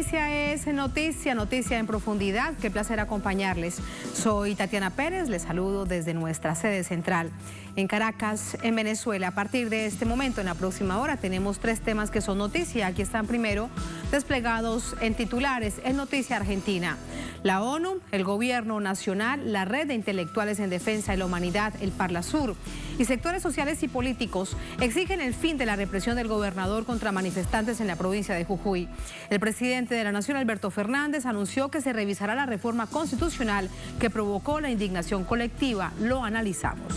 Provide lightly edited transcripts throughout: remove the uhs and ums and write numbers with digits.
noticia es noticia en profundidad. Qué placer acompañarles. Soy Tatiana Pérez, les saludo desde nuestra sede central en Caracas, en Venezuela. A partir de este momento, en la próxima hora, tenemos 3 temas que son noticia. Aquí están primero desplegados en titulares. Es noticia argentina. La ONU, el Gobierno Nacional, la Red de Intelectuales en Defensa de la Humanidad, el Parlasur, y sectores sociales y políticos exigen el fin de la represión del gobernador contra manifestantes en la provincia de Jujuy. El presidente de la Nación, Alberto Fernández, anunció que se revisará la reforma constitucional que provocó la indignación colectiva. Lo analizamos.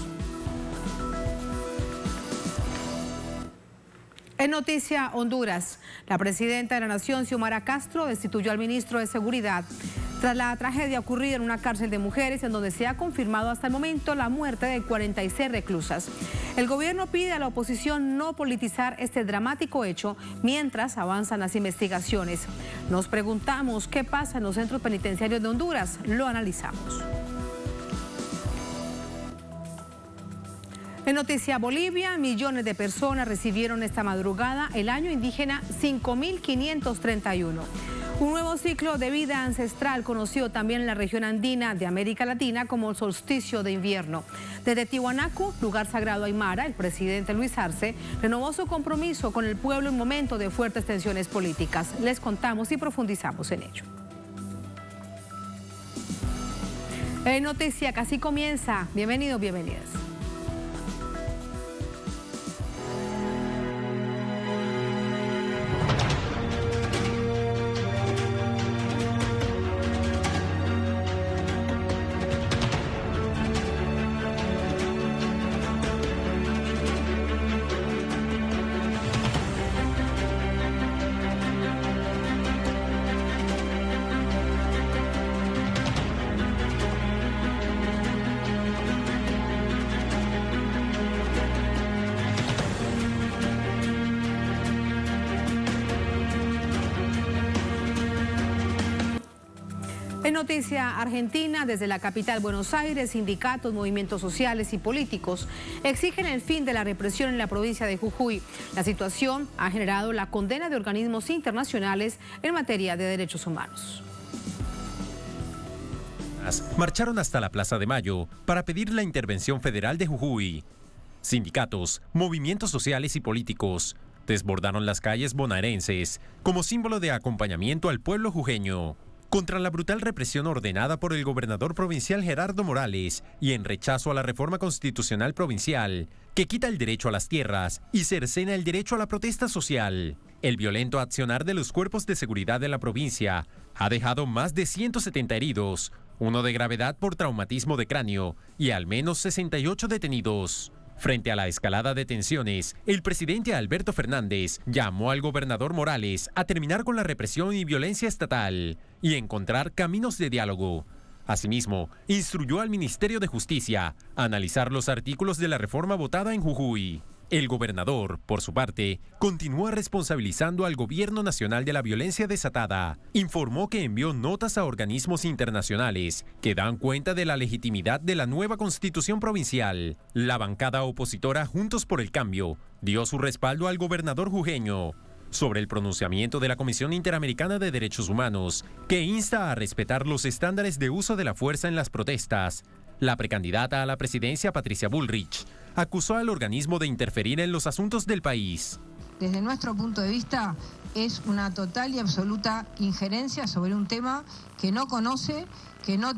En noticia Honduras, la presidenta de la Nación, Xiomara Castro, destituyó al ministro de Seguridad tras la tragedia ocurrida en una cárcel de mujeres en donde se ha confirmado hasta el momento la muerte de 46 reclusas. El gobierno pide a la oposición no politizar este dramático hecho mientras avanzan las investigaciones. Nos preguntamos qué pasa en los centros penitenciarios de Honduras. Lo analizamos. En noticia Bolivia, millones de personas recibieron esta madrugada el año indígena 5531. Un nuevo ciclo de vida ancestral conocido también en la región andina de América Latina como el solsticio de invierno. Desde Tiwanaku, lugar sagrado aymara, el presidente Luis Arce renovó su compromiso con el pueblo en momento de fuertes tensiones políticas. Les contamos y profundizamos en ello. En noticia casi comienza. Bienvenidos, bienvenidas. En noticia argentina, desde la capital Buenos Aires, sindicatos, movimientos sociales y políticos exigen el fin de la represión en la provincia de Jujuy. La situación ha generado la condena de organismos internacionales en materia de derechos humanos. Marcharon hasta la Plaza de Mayo para pedir la intervención federal de Jujuy. Sindicatos, movimientos sociales y políticos desbordaron las calles bonaerenses como símbolo de acompañamiento al pueblo jujeño contra la brutal represión ordenada por el gobernador provincial Gerardo Morales y en rechazo a la reforma constitucional provincial que quita el derecho a las tierras y cercena el derecho a la protesta social. El violento accionar de los cuerpos de seguridad de la provincia ha dejado más de 170 heridos, uno de gravedad por traumatismo de cráneo y al menos 68 detenidos. Frente a la escalada de tensiones, el presidente Alberto Fernández llamó al gobernador Morales a terminar con la represión y violencia estatal y encontrar caminos de diálogo. Asimismo, instruyó al Ministerio de Justicia a analizar los artículos de la reforma votada en Jujuy. El gobernador, por su parte, continúa responsabilizando al gobierno nacional de la violencia desatada. Informó que envió notas a organismos internacionales que dan cuenta de la legitimidad de la nueva constitución provincial. La bancada opositora Juntos por el Cambio dio su respaldo al gobernador jujeño sobre el pronunciamiento de la Comisión Interamericana de Derechos Humanos, que insta a respetar los estándares de uso de la fuerza en las protestas. La precandidata a la presidencia, Patricia Bullrich, acusó al organismo de interferir en los asuntos del país. Desde nuestro punto de vista, es una total y absoluta injerencia sobre un tema que no conoce, que no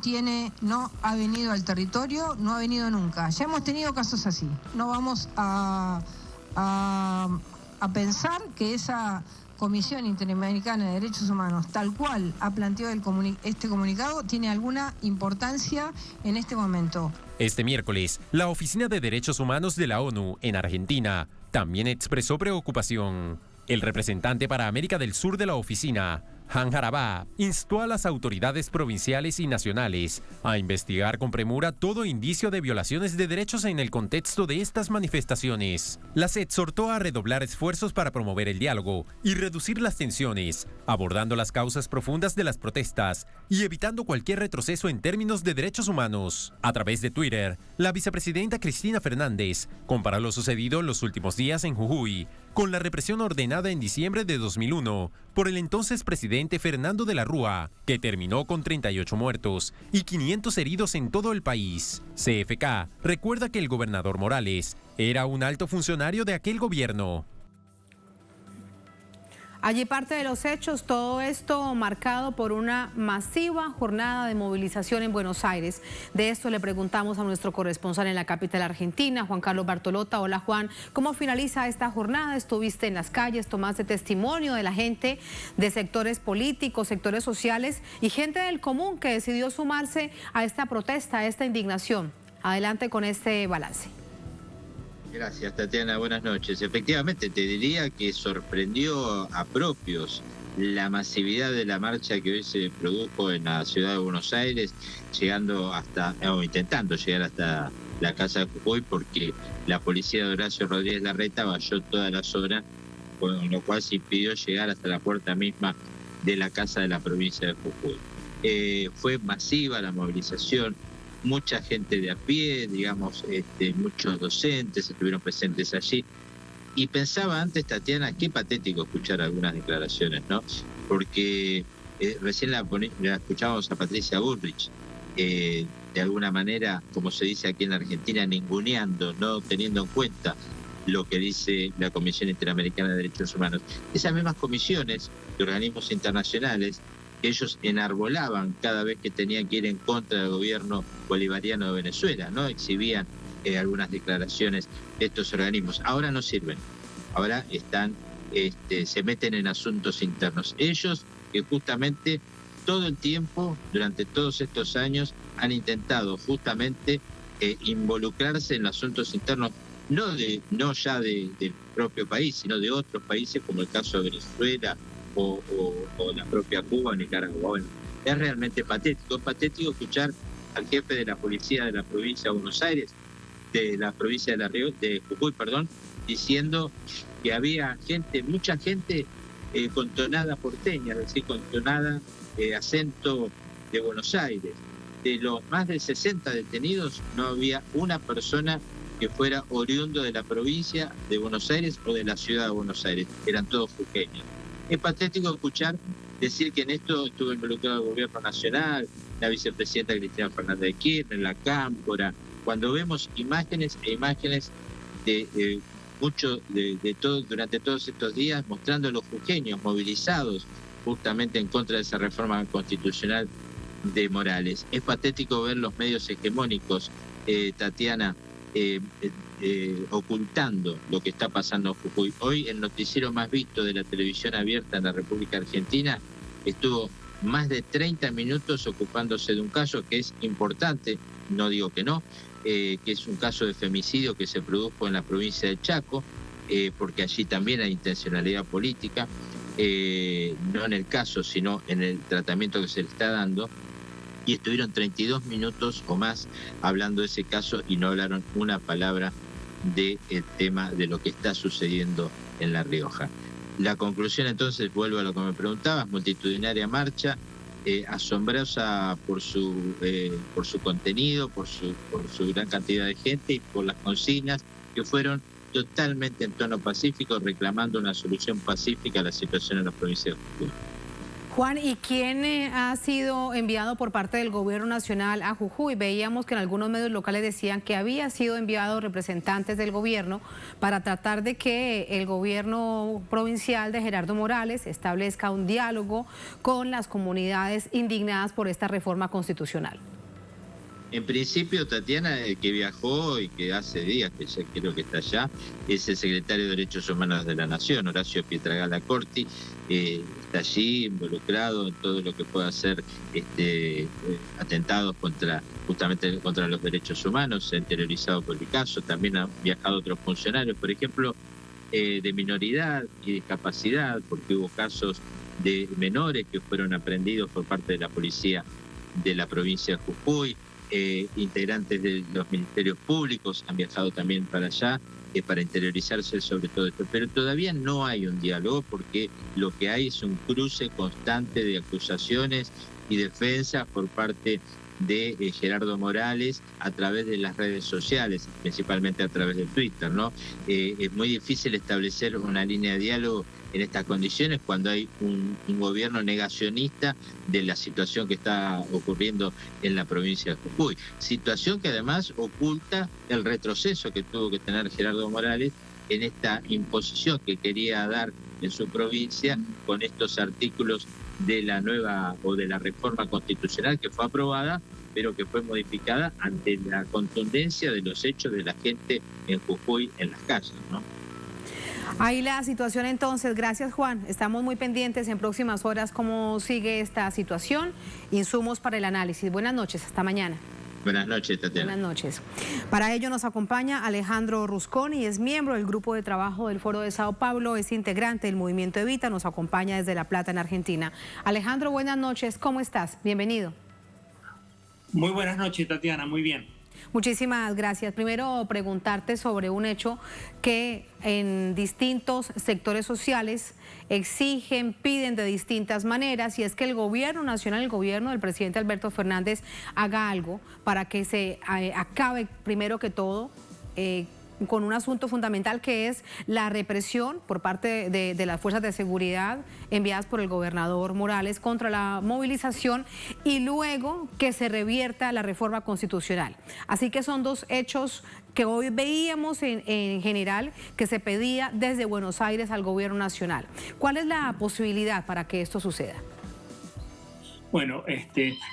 ha venido al territorio, no ha venido nunca. Ya hemos tenido casos así. No vamos a pensar que esa Comisión Interamericana de Derechos Humanos, tal cual ha planteado este comunicado, tiene alguna importancia en este momento. Este miércoles, la Oficina de Derechos Humanos de la ONU en Argentina también expresó preocupación. El representante para América del Sur de la oficina, Han Jarabá, instó a las autoridades provinciales y nacionales a investigar con premura todo indicio de violaciones de derechos en el contexto de estas manifestaciones. Las exhortó a redoblar esfuerzos para promover el diálogo y reducir las tensiones, abordando las causas profundas de las protestas y evitando cualquier retroceso en términos de derechos humanos. A través de Twitter, la vicepresidenta Cristina Fernández comparó lo sucedido en los últimos días en Jujuy con la represión ordenada en diciembre de 2001 por el entonces presidente Fernando de la Rúa, que terminó con 38 muertos y 500 heridos en todo el país. CFK recuerda que el gobernador Morales era un alto funcionario de aquel gobierno. Allí parte de los hechos, todo esto marcado por una masiva jornada de movilización en Buenos Aires. De esto le preguntamos a nuestro corresponsal en la capital argentina, Juan Carlos Bartolota. Hola Juan, ¿cómo finaliza esta jornada? Estuviste en las calles, tomaste testimonio de la gente de sectores políticos, sectores sociales y gente del común que decidió sumarse a esta protesta, a esta indignación. Adelante con este balance. Gracias, Tatiana. Buenas noches. Efectivamente, te diría que sorprendió a propios la masividad de la marcha que hoy se produjo en la ciudad de Buenos Aires, intentando llegar hasta la casa de Jujuy, porque la policía de Horacio Rodríguez Larreta valló toda la zona, con lo cual se impidió llegar hasta la puerta misma de la casa de la provincia de Jujuy. Fue masiva la movilización. Mucha gente de a pie, digamos, muchos docentes estuvieron presentes allí. Y pensaba antes, Tatiana, qué patético escuchar algunas declaraciones, ¿no? Porque recién la escuchábamos a Patricia Bullrich, de alguna manera, como se dice aquí en la Argentina, ninguneando, no teniendo en cuenta lo que dice la Comisión Interamericana de Derechos Humanos. Esas mismas comisiones de organismos internacionales, ellos enarbolaban cada vez que tenían que ir en contra del gobierno bolivariano de Venezuela, ¿no? Exhibían algunas declaraciones de estos organismos. Ahora no sirven, ahora se meten en asuntos internos. Ellos que justamente todo el tiempo, durante todos estos años, han intentado justamente involucrarse en asuntos internos, no ya del propio país, sino de otros países, como el caso de Venezuela, o la propia Cuba o Nicaragua. Bueno, es realmente patético. Es patético escuchar al jefe de la policía de la provincia de Buenos Aires, de la provincia de Jujuy, diciendo que había mucha gente con tonada porteña, es decir, con tonada acento de Buenos Aires. De los más de 60 detenidos, no había una persona que fuera oriundo de la provincia de Buenos Aires o de la ciudad de Buenos Aires. Eran todos jujeños. Es patético escuchar decir que en esto estuvo involucrado el gobierno nacional, la vicepresidenta Cristina Fernández de Kirchner, la Cámpora, cuando vemos imágenes de todo durante todos estos días mostrando a los jujeños movilizados justamente en contra de esa reforma constitucional de Morales. Es patético ver los medios hegemónicos, Tatiana, ocultando lo que está pasando en Jujuy. Hoy el noticiero más visto de la televisión abierta en la República Argentina estuvo más de 30 minutos ocupándose de un caso que es importante, no digo que no, que es un caso de femicidio que se produjo en la provincia de Chaco, porque allí también hay intencionalidad política, no en el caso, sino en el tratamiento que se le está dando. Y estuvieron 32 minutos o más hablando de ese caso y no hablaron una palabra del tema de lo que está sucediendo en La Rioja. La conclusión entonces, vuelvo a lo que me preguntabas, multitudinaria marcha, asombrosa por su contenido, por su gran cantidad de gente y por las consignas que fueron totalmente en tono pacífico, reclamando una solución pacífica a la situación en la provincia de Jujuy. Juan, ¿y quién ha sido enviado por parte del gobierno nacional a Jujuy? Veíamos que en algunos medios locales decían que había sido enviados representantes del gobierno para tratar de que el gobierno provincial de Gerardo Morales establezca un diálogo con las comunidades indignadas por esta reforma constitucional. En principio, Tatiana, que viajó y que hace días que ya creo que está allá, es el secretario de Derechos Humanos de la Nación, Horacio Pietragala Corti, está allí involucrado en todo lo que pueda ser atentados justamente contra los derechos humanos, se ha interiorizado por el caso, también han viajado otros funcionarios, por ejemplo, de minoridad y discapacidad, porque hubo casos de menores que fueron aprehendidos por parte de la policía de la provincia de Jujuy. Integrantes de los ministerios públicos han viajado también para allá para interiorizarse sobre todo esto. Pero todavía no hay un diálogo porque lo que hay es un cruce constante de acusaciones y defensas por parte de Gerardo Morales a través de las redes sociales, principalmente a través de Twitter, ¿no? Es muy difícil establecer una línea de diálogo en estas condiciones cuando hay un gobierno negacionista de la situación que está ocurriendo en la provincia de Jujuy. Situación que además oculta el retroceso que tuvo que tener Gerardo Morales en esta imposición que quería dar en su provincia con estos artículos de la nueva o de la reforma constitucional que fue aprobada, pero que fue modificada ante la contundencia de los hechos de la gente en Jujuy en las calles, ¿no? Ahí la situación entonces. Gracias, Juan. Estamos muy pendientes en próximas horas cómo sigue esta situación. Insumos para el análisis. Buenas noches, hasta mañana. Buenas noches, Tatiana. Buenas noches. Para ello nos acompaña Alejandro Rusconi, es miembro del grupo de trabajo del Foro de Sao Paulo, es integrante del Movimiento Evita, nos acompaña desde La Plata, en Argentina. Alejandro, buenas noches, ¿cómo estás? Bienvenido. Muy buenas noches, Tatiana, muy bien. Muchísimas gracias. Primero, preguntarte sobre un hecho que en distintos sectores sociales exigen, piden de distintas maneras, y es que el gobierno nacional, el gobierno del presidente Alberto Fernández, haga algo para que se acabe, primero que todo, con un asunto fundamental, que es la represión por parte de las fuerzas de seguridad enviadas por el gobernador Morales contra la movilización, y luego que se revierta la reforma constitucional. Así que son dos hechos que hoy veíamos en general que se pedía desde Buenos Aires al gobierno nacional. ¿Cuál es la posibilidad para que esto suceda? Bueno,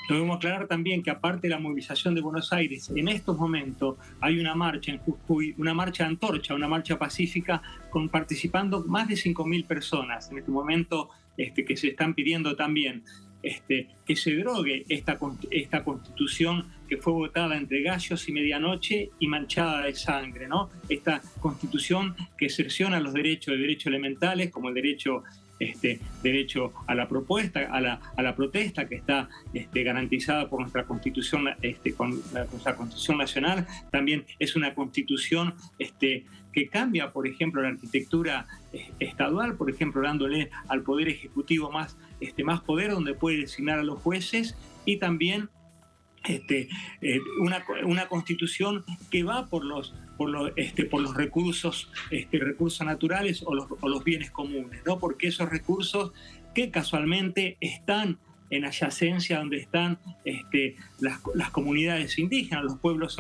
debemos aclarar también que aparte de la movilización de Buenos Aires, en estos momentos hay una marcha en Jujuy, una marcha antorcha, una marcha pacífica, con participando más de 5.000 personas. En este momento que se están pidiendo también que se derogue esta constitución que fue votada entre gallos y medianoche y manchada de sangre, ¿no? Esta constitución que cerciona los derechos elementales, como el derecho a la propuesta, a la protesta, que está garantizada por nuestra Constitución, con nuestra Constitución Nacional. También es una Constitución que cambia, por ejemplo, la arquitectura estadual, por ejemplo, dándole al Poder Ejecutivo más poder, donde puede designar a los jueces, y también una Constitución que va por los recursos naturales o los bienes comunes, ¿no? Porque esos recursos que casualmente están en adyacencia donde están las comunidades indígenas, los pueblos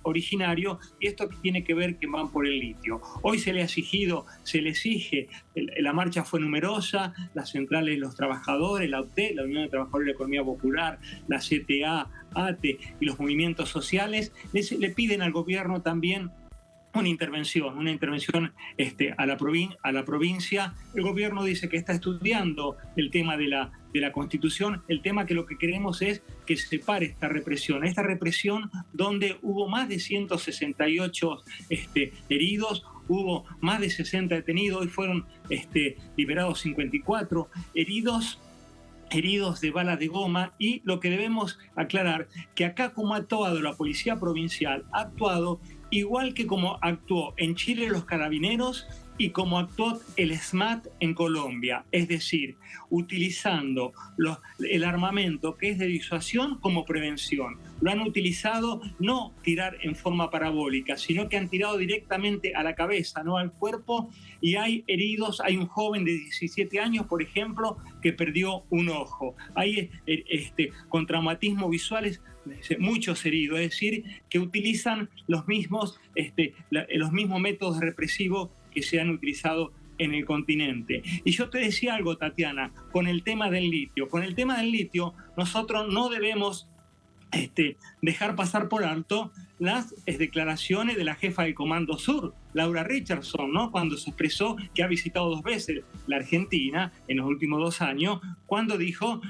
originarios, y esto tiene que ver que van por el litio. Hoy se le exige, la marcha fue numerosa, las centrales de los trabajadores, la UTE, la Unión de Trabajadores de la Economía Popular, la CTA, ATE y los movimientos sociales, le piden al gobierno también una intervención a la provincia. El gobierno dice que está estudiando el tema de la Constitución, el tema que lo que queremos es que se pare esta represión donde hubo más de 168 heridos, hubo más de 60 detenidos, hoy fueron liberados 54 heridos de balas de goma. Y lo que debemos aclarar, que acá, como ha actuado la Policía Provincial, ha actuado igual que como actuó en Chile los Carabineros y como actuó el SMAT en Colombia, es decir, utilizando el armamento que es de disuasión como prevención. Lo han utilizado no tirar en forma parabólica, sino que han tirado directamente a la cabeza, no al cuerpo, y hay heridos. Hay un joven de 17 años, por ejemplo, que perdió un ojo. Hay con traumatismos visuales muchos heridos, es decir, que utilizan los mismos métodos represivos que se han utilizado en el continente. Y yo te decía algo, Tatiana, con el tema del litio. Con el tema del litio, nosotros no debemos dejar pasar por alto las declaraciones de la jefa del Comando Sur, Laura Richardson, ¿no? Cuando se expresó, que ha visitado 2 veces la Argentina en los últimos 2 años, cuando dijo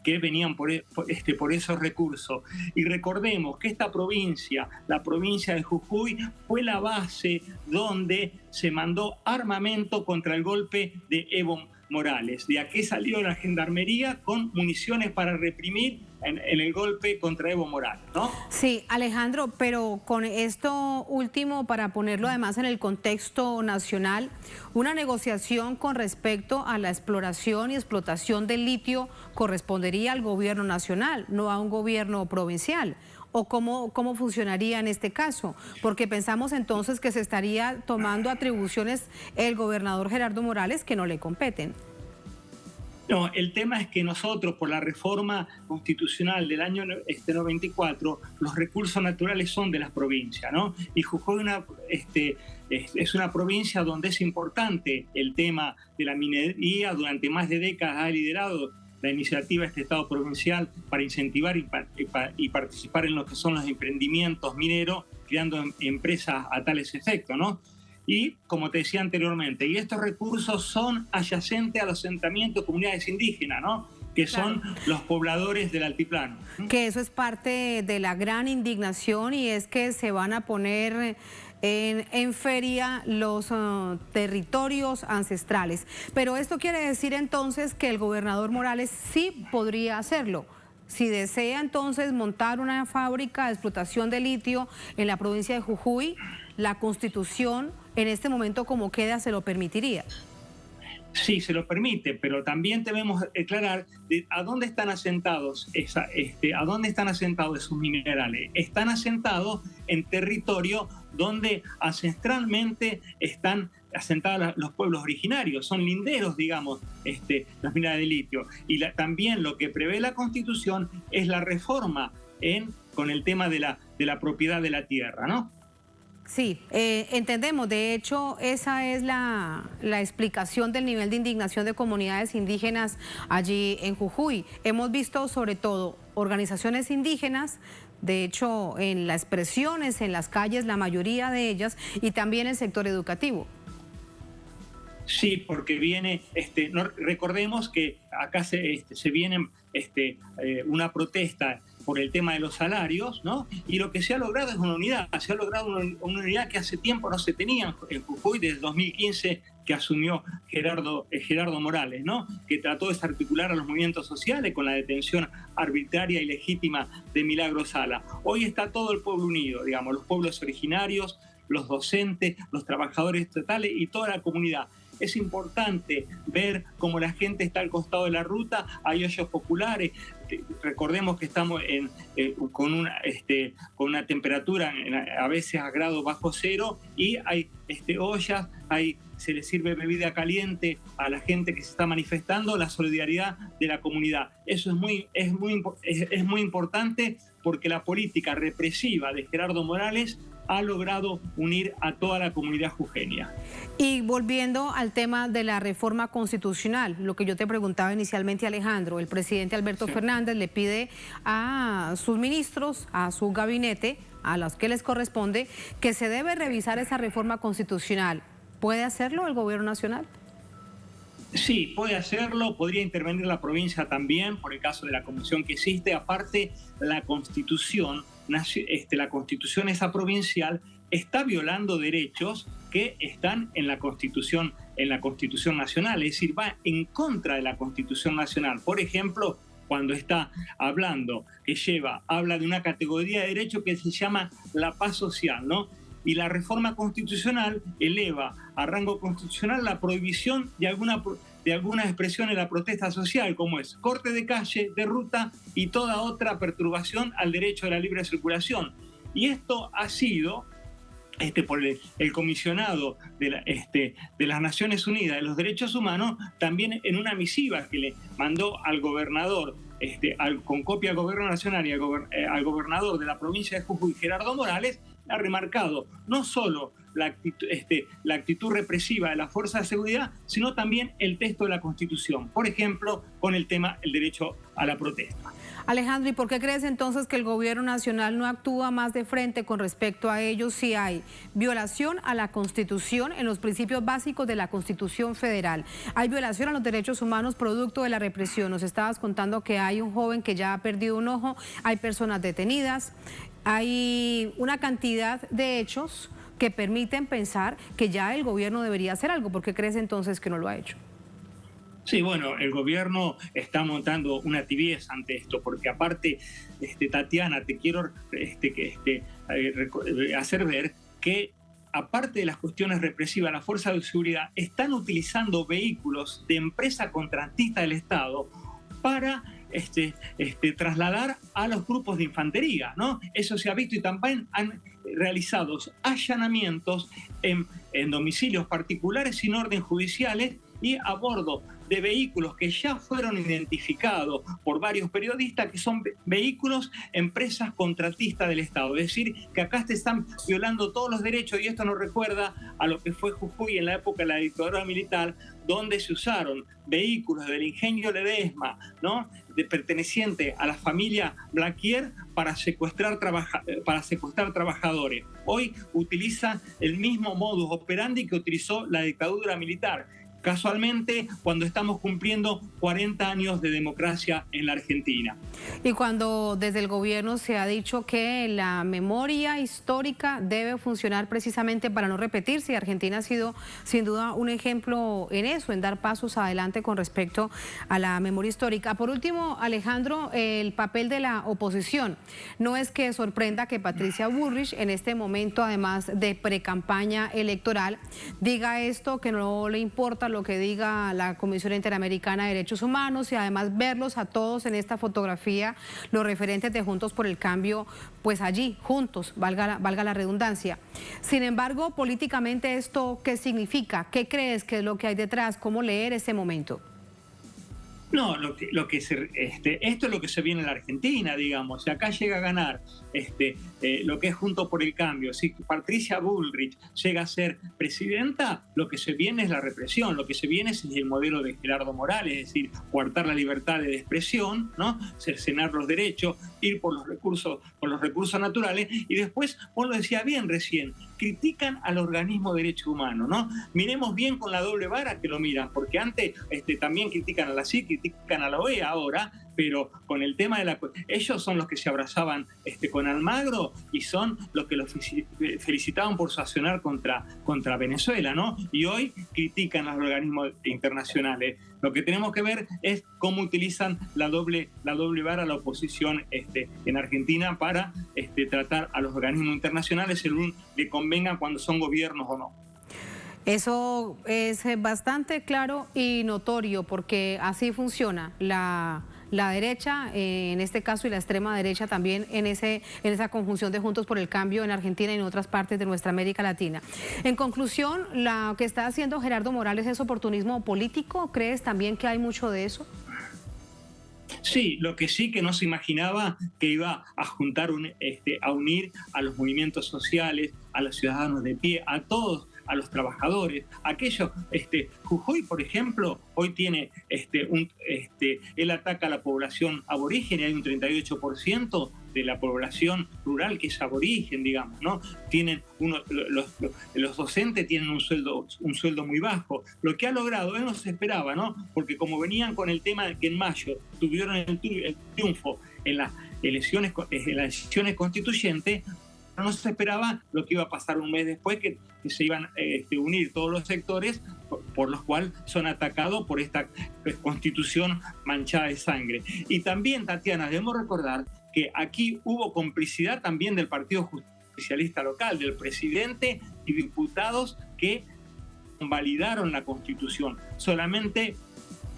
que venían por esos recursos. Y recordemos que esta provincia, la provincia de Jujuy, fue la base donde se mandó armamento contra el golpe de Evo Morales. De aquí salió la gendarmería con municiones para reprimir en el golpe contra Evo Morales, ¿no? Sí, Alejandro, pero con esto último, para ponerlo además en el contexto nacional, una negociación con respecto a la exploración y explotación del litio correspondería al gobierno nacional, no a un gobierno provincial. ¿O cómo funcionaría en este caso? Porque pensamos entonces que se estaría tomando atribuciones el gobernador Gerardo Morales que no le competen. No, el tema es que nosotros, por la reforma constitucional del año 94, los recursos naturales son de las provincias, ¿no? Y Jujuy es una provincia donde es importante el tema de la minería. Durante más de décadas ha liderado la iniciativa de este Estado provincial para incentivar y participar en lo que son los emprendimientos mineros, creando empresas a tales efectos, ¿no? Y, como te decía anteriormente, y estos recursos son adyacentes a los asentamientos de comunidades indígenas, ¿no? Que son los pobladores del altiplano. Que eso es parte de la gran indignación, y es que se van a poner en feria los territorios ancestrales. Pero esto quiere decir entonces que el gobernador Morales sí podría hacerlo. Si desea entonces montar una fábrica de explotación de litio en la provincia de Jujuy, la Constitución en este momento como queda se lo permitiría. Sí, se lo permite, pero también debemos aclarar a dónde están asentados esos minerales. Están asentados en territorio donde ancestralmente están asentados los pueblos originarios, son linderos, digamos, las minas de litio. Y también lo que prevé la Constitución es la reforma con el tema de la propiedad de la tierra, ¿no? Sí, entendemos. De hecho, esa es la explicación del nivel de indignación de comunidades indígenas allí en Jujuy. Hemos visto sobre todo organizaciones indígenas, de hecho en las expresiones, en las calles, la mayoría de ellas, y también el sector educativo. Sí, porque viene, recordemos que acá se viene una protesta por el tema de los salarios, ¿no? Y lo que se ha logrado es una unidad, se ha logrado una unidad que hace tiempo no se tenía en Jujuy, desde 2015 que asumió Gerardo Morales, ¿no? Que trató de desarticular a los movimientos sociales con la detención arbitraria y legítima de Milagro Sala. Hoy está todo el pueblo unido, digamos, los pueblos originarios, los docentes, los trabajadores estatales y toda la comunidad. Es importante ver cómo la gente está al costado de la ruta, hay ollas populares. Recordemos que estamos con una temperatura a veces a grados bajo cero, y hay ollas, se le sirve bebida caliente a la gente que se está manifestando, la solidaridad de la comunidad. Eso es muy importante, porque la política represiva de Gerardo Morales ha logrado unir a toda la comunidad jujeña. Y volviendo al tema de la reforma constitucional, lo que yo te preguntaba inicialmente, Alejandro, el presidente Alberto Fernández le pide a sus ministros, a su gabinete, a los que les corresponde, que se debe revisar esa reforma constitucional. ¿Puede hacerlo el gobierno nacional? Sí, puede hacerlo, podría intervenir la provincia también, por el caso de la comisión que existe. Aparte, la Constitución esa provincial está violando derechos que están en la Constitución nacional, es decir, va en contra de la Constitución nacional. Por ejemplo, cuando está hablando, habla de una categoría de derecho que se llama la paz social, ¿no? Y la reforma constitucional eleva a rango constitucional la prohibición de alguna expresión en la protesta social, como es corte de calle, de ruta y toda otra perturbación al derecho de la libre circulación. Y esto ha sido por el comisionado de las Naciones Unidas de los Derechos Humanos, también en una misiva que le mandó al gobernador, con copia al gobierno nacional y al gobernador de la provincia de Jujuy, Gerardo Morales, ha remarcado no solo la actitud represiva de la fuerza de seguridad, sino también el texto de la Constitución, por ejemplo, con el derecho a la protesta. Alejandro, ¿y por qué crees entonces que el gobierno nacional no actúa más de frente con respecto a ellos si hay violación a la Constitución en los principios básicos de la Constitución federal? Hay violación a los derechos humanos producto de la represión. Nos estabas contando que hay un joven que ya ha perdido un ojo, hay personas detenidas, hay una cantidad de hechos que permiten pensar que ya el gobierno debería hacer algo. ¿Por qué crees entonces que no lo ha hecho? Sí, bueno, el gobierno está montando una tibieza ante esto, porque aparte, Tatiana, te quiero hacer ver que aparte de las cuestiones represivas, las fuerzas de seguridad están utilizando vehículos de empresa contratista del Estado para trasladar a los grupos de infantería, ¿no? Eso se ha visto, y también han realizado allanamientos en domicilios particulares sin orden judiciales y a bordo de vehículos que ya fueron identificados por varios periodistas, que son vehículos, empresas contratistas del Estado. Es decir, que acá te están violando todos los derechos, y esto nos recuerda a lo que fue Jujuy en la época de la dictadura militar, donde se usaron vehículos del ingenio Ledesma, ¿no?, perteneciente a la familia Blaquier, para secuestrar trabajadores. Hoy utiliza el mismo modus operandi que utilizó la dictadura militar. Casualmente, cuando estamos cumpliendo 40 años de democracia en la Argentina. Y cuando desde el gobierno se ha dicho que la memoria histórica debe funcionar precisamente para no repetirse, y Argentina ha sido sin duda un ejemplo en eso, en dar pasos adelante con respecto a la memoria histórica. Por último, Alejandro, el papel de la oposición. No es que sorprenda que Patricia Bullrich, en este momento, además de precampaña electoral, diga esto, que no le importa lo que diga la Comisión Interamericana de Derechos Humanos, y además verlos a todos en esta fotografía, los referentes de Juntos por el Cambio, pues allí, juntos, valga la redundancia. Sin embargo, políticamente, ¿esto qué significa? ¿Qué crees que es lo que hay detrás? ¿Cómo leer ese momento? No, esto es lo que se viene en la Argentina, digamos. Si acá llega a ganar lo que es Juntos por el Cambio, si Patricia Bullrich llega a ser presidenta, lo que se viene es la represión, lo que se viene es el modelo de Gerardo Morales, es decir, coartar la libertad de expresión, ¿no?, cercenar los derechos, ir por los recursos naturales, y después, vos lo decías bien recién, critican al organismo de derechos humanos, ¿no? Miremos bien con la doble vara que lo miran, porque antes también critican a la CIC, critican a la OEA ahora, pero con el tema de ellos son los que se abrazaban con Almagro, y son los que los felicitaban por su accionar contra Venezuela, ¿no? Y hoy critican a los organismos internacionales. Lo que tenemos que ver es cómo utilizan la doble vara la oposición en Argentina para tratar a los organismos internacionales según le convenga, cuando son gobiernos o no. Eso es bastante claro y notorio, porque así funciona la derecha, en este caso, y la extrema derecha también, en esa conjunción de Juntos por el Cambio en Argentina y en otras partes de nuestra América Latina. En conclusión, lo que está haciendo Gerardo Morales es oportunismo político. ¿Crees también que hay mucho de eso? Sí, lo que sí que no se imaginaba que iba a juntar, a unir a los movimientos sociales, a los ciudadanos de pie, a todos, a los trabajadores, aquellos, Jujuy, por ejemplo, hoy tiene, él ataca a la población aborigen, y hay un 38% de la población rural que es aborigen, digamos, ¿no? Tienen los docentes tienen un sueldo muy bajo. Lo que ha logrado, él no se esperaba, ¿no? Porque como venían con el tema de que en mayo tuvieron el triunfo en las elecciones constituyentes, no se esperaba lo que iba a pasar un mes después, que se iban a unir todos los sectores por los cuales son atacados por esta constitución manchada de sangre. Y también, Tatiana, debemos recordar que aquí hubo complicidad también del Partido Justicialista local, del presidente y diputados que validaron la constitución. Solamente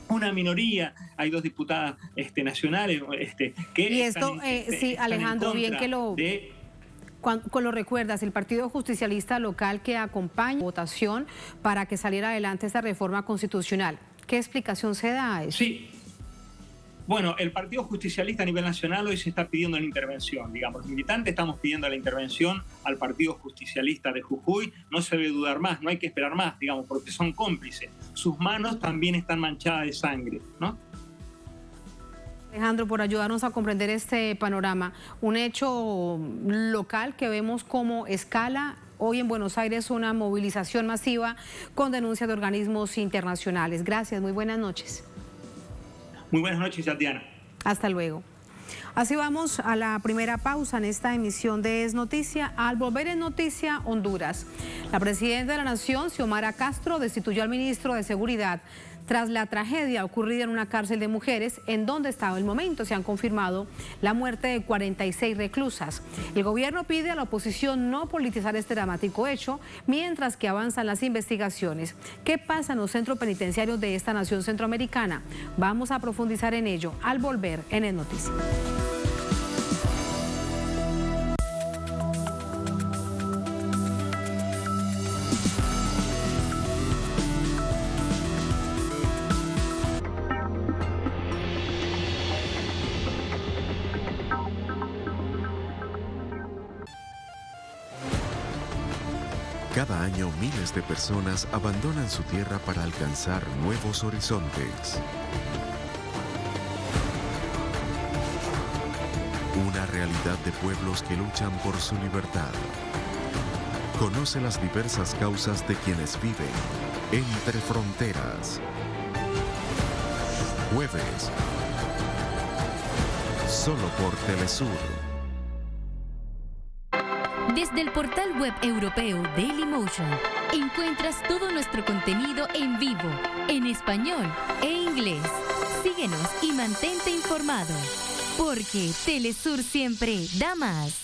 una minoría, hay 2 diputadas nacionales que... Y esto, sí, Alejandro, bien que lo recuerdas, el Partido Justicialista local que acompaña la votación para que saliera adelante esta reforma constitucional. ¿Qué explicación se da a eso? Sí. Bueno, el Partido Justicialista a nivel nacional hoy se está pidiendo la intervención, digamos, los militantes estamos pidiendo la intervención al Partido Justicialista de Jujuy. No se debe dudar más, no hay que esperar más, digamos, porque son cómplices. Sus manos también están manchadas de sangre, ¿no? Alejandro, por ayudarnos a comprender este panorama, un hecho local que vemos como escala hoy en Buenos Aires, una movilización masiva con denuncia de organismos internacionales. Gracias, muy buenas noches. Muy buenas noches, Tatiana. Hasta luego. Así vamos a la primera pausa en esta emisión de Es Noticia. Al volver en Noticia, Honduras. La presidenta de la Nación, Xiomara Castro, destituyó al ministro de Seguridad tras la tragedia ocurrida en una cárcel de mujeres en donde estaba el momento. Se han confirmado la muerte de 46 reclusas. El gobierno pide a la oposición no politizar este dramático hecho mientras que avanzan las investigaciones. ¿Qué pasa en los centros penitenciarios de esta nación centroamericana? Vamos a profundizar en ello al volver en el noticiero. Cada año miles de personas abandonan su tierra para alcanzar nuevos horizontes. Una realidad de pueblos que luchan por su libertad. Conoce las diversas causas de quienes viven entre fronteras. Jueves. Solo por Telesur. Desde el portal web europeo Dailymotion encuentras todo nuestro contenido en vivo, en español e inglés. Síguenos y mantente informado, porque Telesur siempre da más.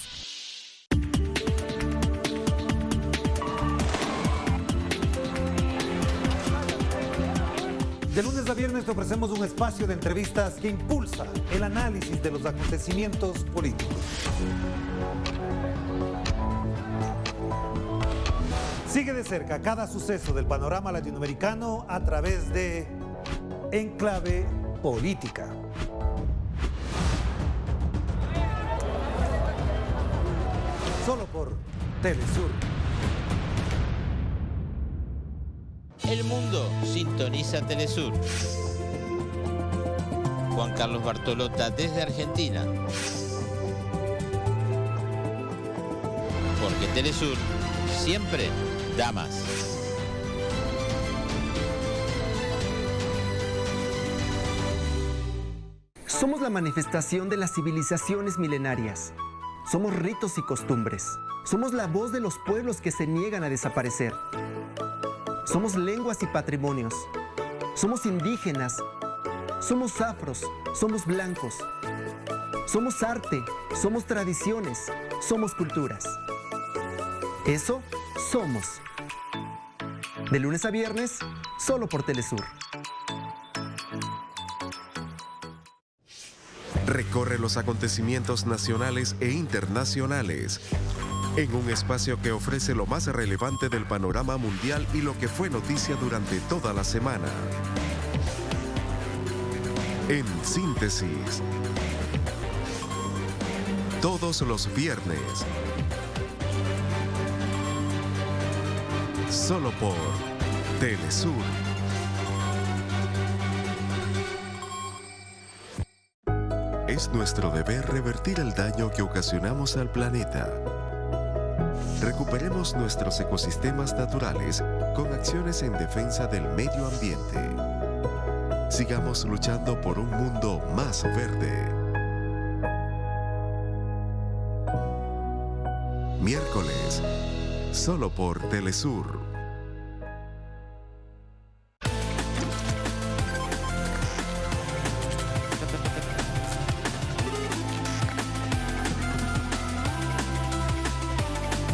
De lunes a viernes te ofrecemos un espacio de entrevistas que impulsa el análisis de los acontecimientos políticos. Sigue de cerca cada suceso del panorama latinoamericano a través de Enclave Política. Solo por Telesur. El mundo sintoniza Telesur. Juan Carlos Bartolota desde Argentina. Porque Telesur siempre da más. Somos la manifestación de las civilizaciones milenarias. Somos ritos y costumbres. Somos la voz de los pueblos que se niegan a desaparecer. Somos lenguas y patrimonios. Somos indígenas. Somos afros. Somos blancos. Somos arte. Somos tradiciones. Somos culturas. Eso somos. De lunes a viernes, solo por Telesur. Recorre los acontecimientos nacionales e internacionales en un espacio que ofrece lo más relevante del panorama mundial y lo que fue noticia durante toda la semana. En síntesis, todos los viernes, solo por Telesur. Es nuestro deber revertir el daño que ocasionamos al planeta. Recuperemos nuestros ecosistemas naturales con acciones en defensa del medio ambiente. Sigamos luchando por un mundo más verde. Miércoles, solo por Telesur.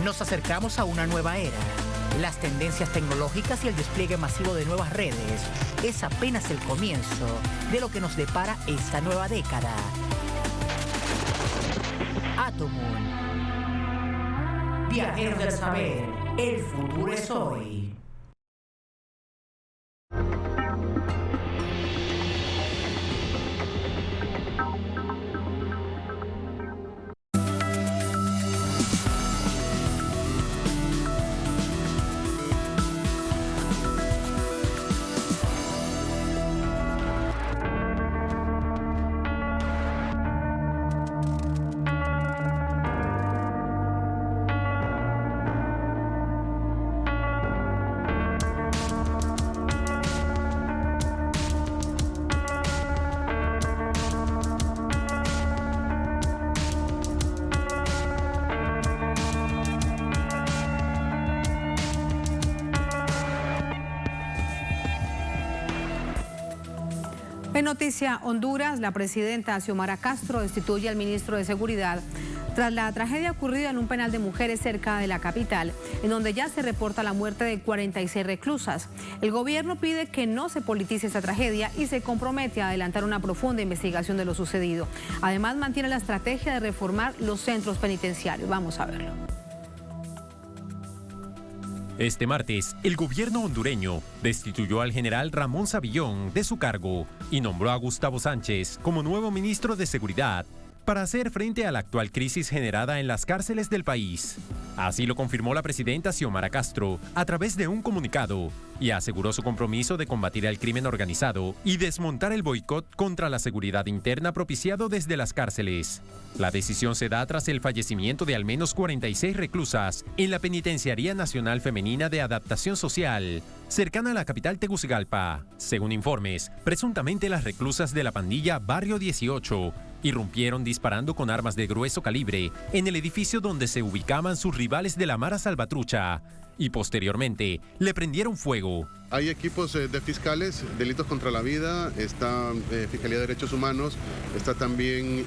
Nos acercamos a una nueva era. Las tendencias tecnológicas y el despliegue masivo de nuevas redes es apenas el comienzo de lo que nos depara esta nueva década. Atomun. Viajeros del saber, el futuro es hoy. En Noticia Honduras, la presidenta Xiomara Castro destituye al ministro de Seguridad tras la tragedia ocurrida en un penal de mujeres cerca de la capital, en donde ya se reporta la muerte de 46 reclusas. El gobierno pide que no se politice esta tragedia y se compromete a adelantar una profunda investigación de lo sucedido. Además, mantiene la estrategia de reformar los centros penitenciarios. Vamos a verlo. Este martes, el gobierno hondureño destituyó al general Ramón Savillón de su cargo y nombró a Gustavo Sánchez como nuevo ministro de Seguridad para hacer frente a la actual crisis generada en las cárceles del país. Así lo confirmó la presidenta Xiomara Castro a través de un comunicado y aseguró su compromiso de combatir el crimen organizado y desmontar el boicot contra la seguridad interna propiciado desde las cárceles. La decisión se da tras el fallecimiento de al menos 46 reclusas en la Penitenciaría Nacional Femenina de Adaptación Social, cercana a la capital Tegucigalpa. Según informes, presuntamente las reclusas de la pandilla Barrio 18 irrumpieron disparando con armas de grueso calibre en el edificio donde se ubicaban sus rivales de la Mara Salvatrucha y posteriormente le prendieron fuego. Hay equipos de fiscales, delitos contra la vida, está Fiscalía de Derechos Humanos, está también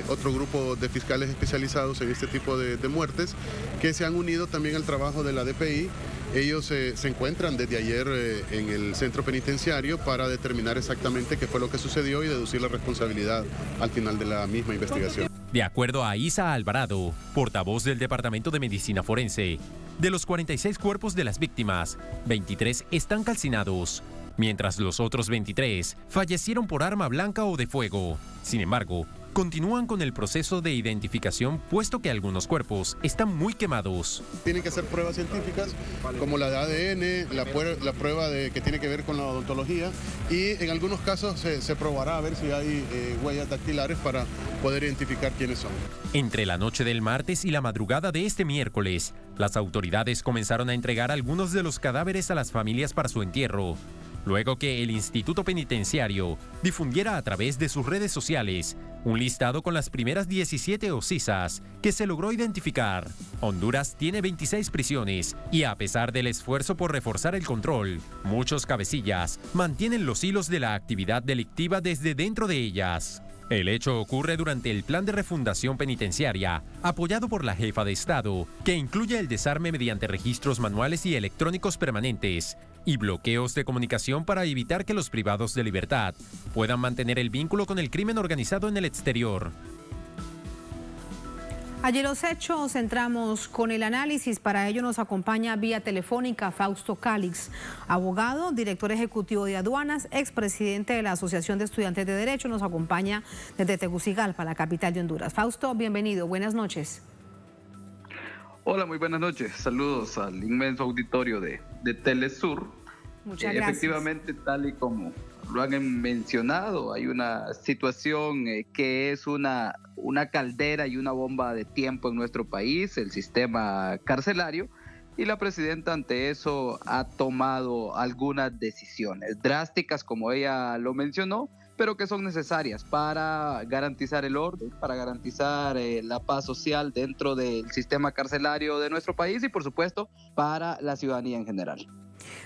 otro grupo de fiscales especializados en este tipo de muertes que se han unido también al trabajo de la DPI. Ellos se encuentran desde ayer en el centro penitenciario para determinar exactamente qué fue lo que sucedió y deducir la responsabilidad al final de la misma investigación. De acuerdo a Isa Alvarado, portavoz del Departamento de Medicina Forense, de los 46 cuerpos de las víctimas, 23 están calcinados, mientras los otros 23 fallecieron por arma blanca o de fuego. Sin embargo, continúan con el proceso de identificación puesto que algunos cuerpos están muy quemados. Tienen que hacer pruebas científicas como la de ADN, la prueba que tiene que ver con la odontología y en algunos casos se probará a ver si hay huellas dactilares para poder identificar quiénes son. Entre la noche del martes y la madrugada de este miércoles, las autoridades comenzaron a entregar algunos de los cadáveres a las familias para su entierro, luego que el Instituto Penitenciario difundiera a través de sus redes sociales un listado con las primeras 17 ocisas que se logró identificar. Honduras tiene 26 prisiones y a pesar del esfuerzo por reforzar el control, muchos cabecillas mantienen los hilos de la actividad delictiva desde dentro de ellas. El hecho ocurre durante el plan de refundación penitenciaria, apoyado por la jefa de Estado, que incluye el desarme mediante registros manuales y electrónicos permanentes y bloqueos de comunicación para evitar que los privados de libertad puedan mantener el vínculo con el crimen organizado en el exterior. Allí los hechos, entramos con el análisis. Para ello nos acompaña vía telefónica Fausto Calix, abogado, director ejecutivo de aduanas, expresidente de la Asociación de Estudiantes de Derecho. Nos acompaña desde Tegucigalpa, la capital de Honduras. Fausto, bienvenido, buenas noches. Hola, muy buenas noches. Saludos al inmenso auditorio de Telesur. Muchas gracias. Efectivamente, tal y como lo han mencionado, hay una situación que es una caldera y una bomba de tiempo en nuestro país, el sistema carcelario, y la presidenta ante eso ha tomado algunas decisiones drásticas, como ella lo mencionó, pero que son necesarias para garantizar el orden, para garantizar la paz social dentro del sistema carcelario de nuestro país y, por supuesto, para la ciudadanía en general.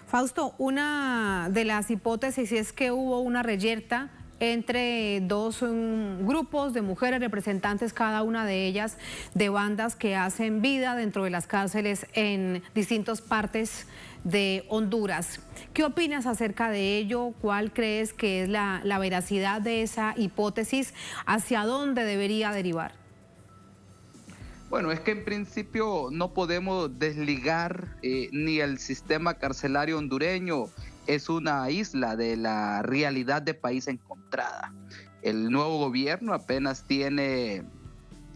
Fausto, una de las hipótesis es que hubo una reyerta entre dos grupos de mujeres representantes, cada una de ellas de bandas que hacen vida dentro de las cárceles en distintas partes de Honduras. ¿Qué opinas acerca de ello? ¿Cuál crees que es la veracidad de esa hipótesis? ¿Hacia dónde debería derivar? Bueno, es que en principio no podemos desligar ni el sistema carcelario hondureño es una isla de la realidad de país encontrada. El nuevo gobierno apenas tiene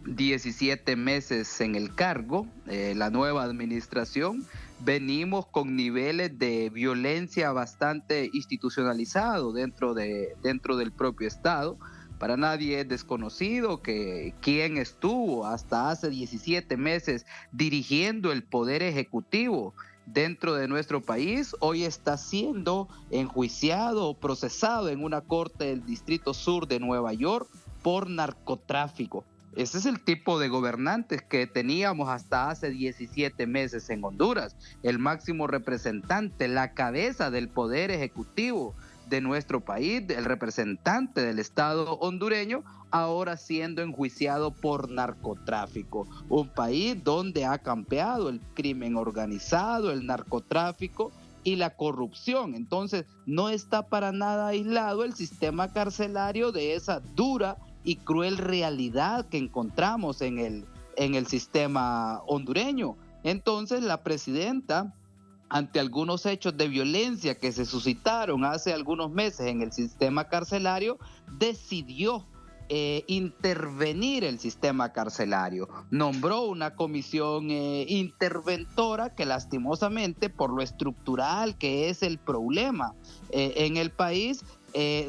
17 meses en el cargo, la nueva administración. Venimos con niveles de violencia bastante institucionalizado dentro del propio Estado. Para nadie es desconocido que quien estuvo hasta hace 17 meses dirigiendo el poder ejecutivo dentro de nuestro país, hoy está siendo enjuiciado o procesado en una corte del Distrito Sur de Nueva York por narcotráfico. Ese es el tipo de gobernantes que teníamos hasta hace 17 meses en Honduras. El máximo representante, la cabeza del poder ejecutivo de nuestro país, el representante del Estado hondureño, ahora siendo enjuiciado por narcotráfico. Un país donde ha campeado el crimen organizado, el narcotráfico y la corrupción. Entonces, no está para nada aislado el sistema carcelario de esa dura y cruel realidad que encontramos en el sistema hondureño. Entonces, la presidenta, ante algunos hechos de violencia que se suscitaron hace algunos meses en el sistema carcelario, decidió intervenir el sistema carcelario. Nombró una comisión interventora que lastimosamente, por lo estructural que es el problema en el país,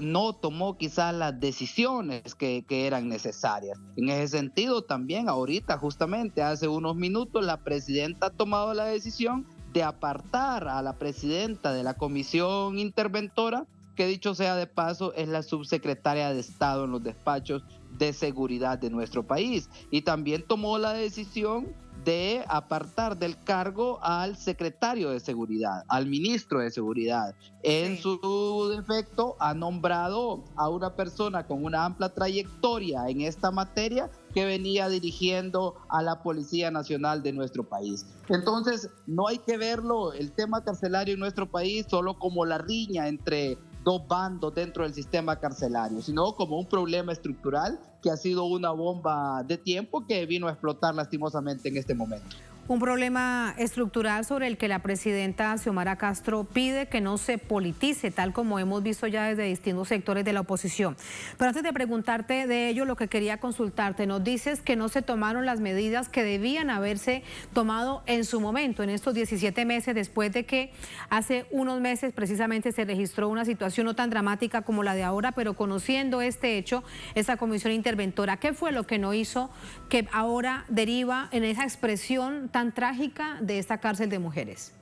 no tomó quizás las decisiones que eran necesarias. En ese sentido, también ahorita, justamente hace unos minutos, la presidenta ha tomado la decisión de apartar a la presidenta de la comisión interventora, que dicho sea de paso es la subsecretaria de Estado en los despachos de seguridad de nuestro país, y también tomó la decisión de apartar del cargo al secretario de seguridad, al ministro de seguridad. En su defecto ha nombrado a una persona con una amplia trayectoria en esta materia que venía dirigiendo a la Policía Nacional de nuestro país. Entonces, no hay que verlo, el tema carcelario en nuestro país, solo como la riña entre dos bandos dentro del sistema carcelario, sino como un problema estructural que ha sido una bomba de tiempo que vino a explotar lastimosamente en este momento. Un problema estructural sobre el que la presidenta Xiomara Castro pide que no se politice, tal como hemos visto ya desde distintos sectores de la oposición. Pero antes de preguntarte de ello, lo que quería consultarte, nos dices que no se tomaron las medidas que debían haberse tomado en su momento, en estos 17 meses, después de que hace unos meses precisamente se registró una situación no tan dramática como la de ahora, pero conociendo este hecho, esa comisión interventora, ¿qué fue lo que no hizo que ahora deriva en esa expresión tan trágica de esta cárcel de mujeres?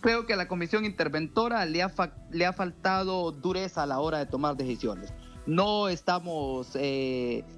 Creo que a la comisión interventora le ha faltado dureza a la hora de tomar decisiones. No estamos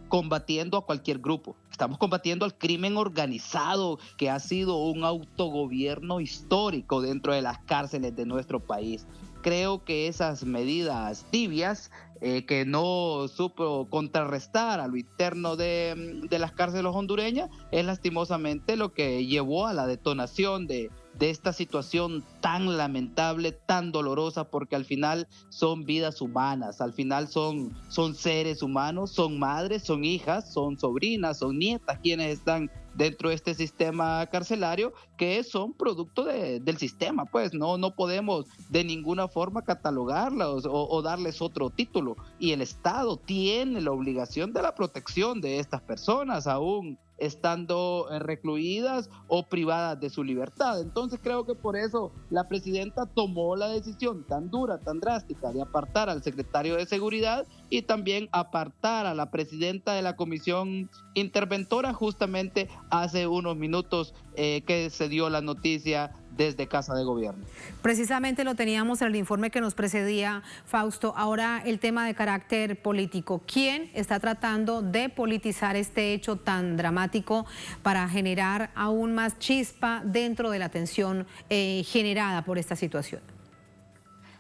combatiendo a cualquier grupo, estamos combatiendo al crimen organizado, que ha sido un autogobierno histórico dentro de las cárceles de nuestro país. Creo que esas medidas tibias que no supo contrarrestar a lo interno de las cárceles hondureñas es lastimosamente lo que llevó a la detonación de esta situación tan lamentable, tan dolorosa, porque al final son vidas humanas, al final son seres humanos, son madres, son hijas, son sobrinas, son nietas quienes están dentro de este sistema carcelario, que son producto del sistema. Pues no podemos de ninguna forma catalogarlos o darles otro título, y el Estado tiene la obligación de la protección de estas personas, aún estando recluidas o privadas de su libertad. Entonces creo que por eso la presidenta tomó la decisión tan dura, tan drástica, de apartar al secretario de Seguridad y también apartar a la presidenta de la comisión interventora justamente hace unos minutos que se dio la noticia desde Casa de Gobierno. Precisamente lo teníamos en el informe que nos precedía, Fausto. Ahora el tema de carácter político. ¿Quién está tratando de politizar este hecho tan dramático para generar aún más chispa dentro de la tensión generada por esta situación?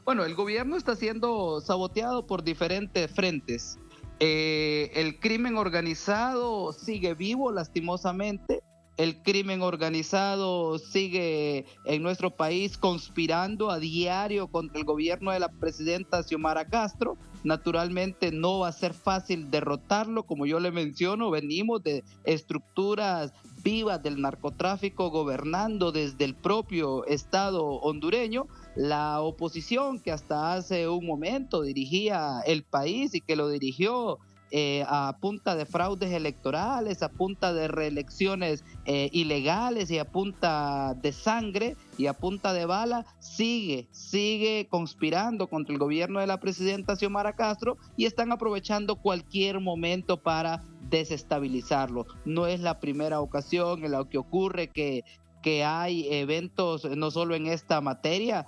Bueno, el gobierno está siendo saboteado por diferentes frentes. El crimen organizado sigue vivo, lastimosamente. El crimen organizado sigue en nuestro país conspirando a diario contra el gobierno de la presidenta Xiomara Castro. Naturalmente no va a ser fácil derrotarlo, como yo le menciono, venimos de estructuras vivas del narcotráfico gobernando desde el propio Estado hondureño. La oposición, que hasta hace un momento dirigía el país y que lo dirigió a punta de fraudes electorales, a punta de reelecciones ilegales y a punta de sangre y a punta de bala, sigue conspirando contra el gobierno de la presidenta Xiomara Castro, y están aprovechando cualquier momento para desestabilizarlo. No es la primera ocasión en la que ocurre que hay eventos, no solo en esta materia,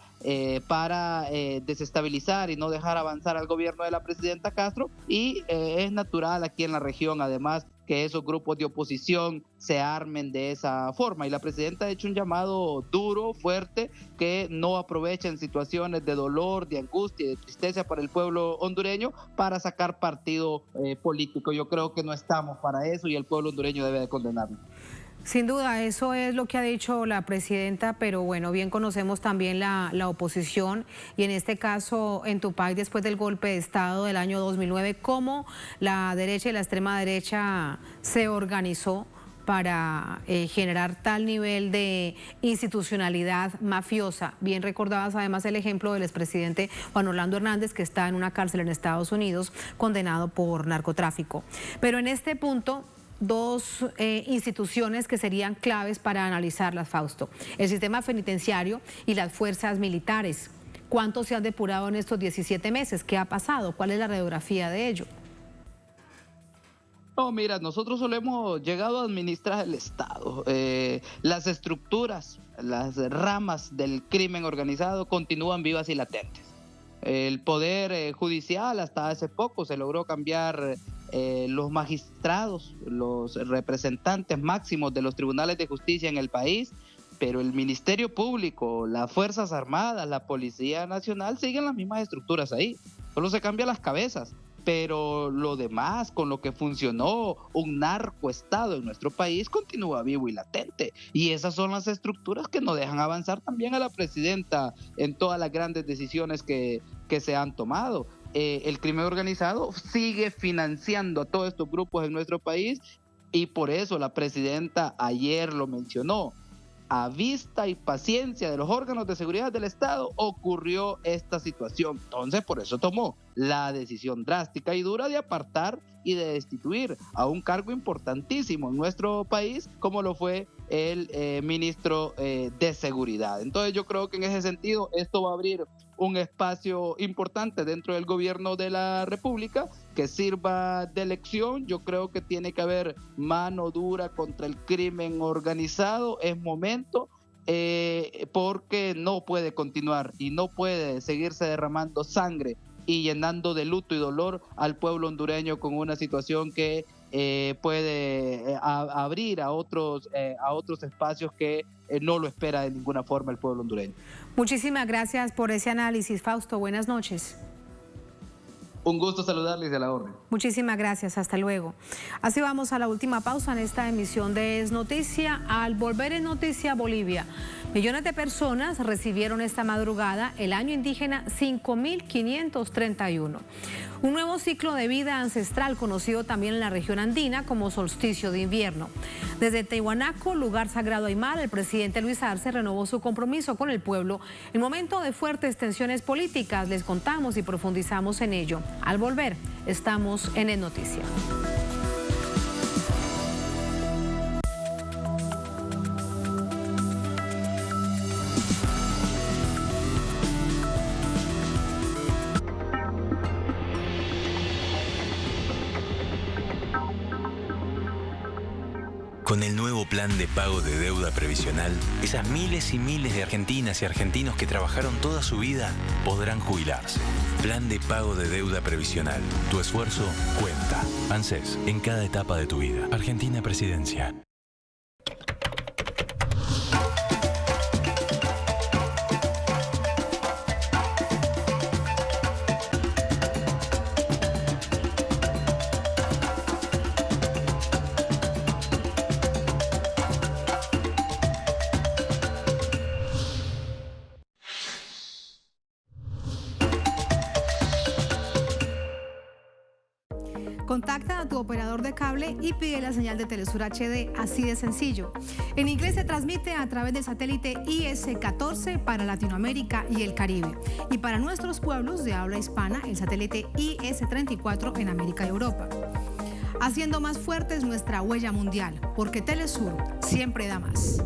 para desestabilizar y no dejar avanzar al gobierno de la presidenta Castro, y es natural aquí en la región, además, que esos grupos de oposición se armen de esa forma. Y la presidenta ha hecho un llamado duro, fuerte, que no aprovechen situaciones de dolor, de angustia y de tristeza para el pueblo hondureño para sacar partido político. Yo creo que no estamos para eso y el pueblo hondureño debe de condenarlo. Sin duda, eso es lo que ha dicho la presidenta, pero bueno, bien conocemos también la oposición y en este caso en tu país, después del golpe de Estado del año 2009, cómo la derecha y la extrema derecha se organizó para generar tal nivel de institucionalidad mafiosa. Bien recordabas además el ejemplo del expresidente Juan Orlando Hernández, que está en una cárcel en Estados Unidos condenado por narcotráfico. Pero en este punto, dos instituciones que serían claves para analizarlas, Fausto: el sistema penitenciario y las fuerzas militares. ¿Cuánto se han depurado en estos 17 meses? ¿Qué ha pasado? ¿Cuál es la radiografía de ello? No, mira, nosotros solo hemos llegado a administrar el Estado. Las estructuras, las ramas del crimen organizado continúan vivas y latentes. El poder judicial, hasta hace poco se logró cambiar los magistrados, los representantes máximos de los tribunales de justicia en el país, pero el Ministerio Público, las Fuerzas Armadas, la Policía Nacional siguen las mismas estructuras ahí, solo se cambian las cabezas. Pero lo demás, con lo que funcionó un narcoestado en nuestro país, continúa vivo y latente. Y esas son las estructuras que no dejan avanzar también a la presidenta en todas las grandes decisiones que se han tomado. El crimen organizado sigue financiando a todos estos grupos en nuestro país y por eso la presidenta ayer lo mencionó. A vista y paciencia de los órganos de seguridad del Estado ocurrió esta situación. Entonces, por eso tomó la decisión drástica y dura de apartar y de destituir a un cargo importantísimo en nuestro país, como lo fue el ministro de Seguridad. Entonces, yo creo que en ese sentido esto va a abrir un espacio importante dentro del gobierno de la República que sirva de lección. Yo creo que tiene que haber mano dura contra el crimen organizado. Es momento, porque no puede continuar y no puede seguirse derramando sangre y llenando de luto y dolor al pueblo hondureño con una situación que puede abrir a otros espacios que no lo espera de ninguna forma el pueblo hondureño. Muchísimas gracias por ese análisis, Fausto. Buenas noches. Un gusto saludarles, de la orden. Muchísimas gracias, hasta luego. Así vamos a la última pausa en esta emisión de Es Noticia. Al volver en Noticia Bolivia, millones de personas recibieron esta madrugada el año indígena 5531. Un nuevo ciclo de vida ancestral conocido también en la región andina como solsticio de invierno. Desde Tiahuanaco, lugar sagrado Aymara, el presidente Luis Arce renovó su compromiso con el pueblo en momento de fuertes tensiones políticas. Les contamos y profundizamos en ello. Al volver, estamos en Es Noticia. Con el nuevo plan de pago de deuda previsional, esas miles y miles de argentinas y argentinos que trabajaron toda su vida podrán jubilarse. Plan de pago de deuda previsional. Tu esfuerzo cuenta. ANSES, en cada etapa de tu vida. Argentina Presidencia. Contacta a tu operador de cable y pide la señal de Telesur HD, así de sencillo. En inglés se transmite a través del satélite IS-14 para Latinoamérica y el Caribe. Y para nuestros pueblos de habla hispana, el satélite IS-34 en América y Europa. Haciendo más fuerte es nuestra huella mundial, porque Telesur siempre da más.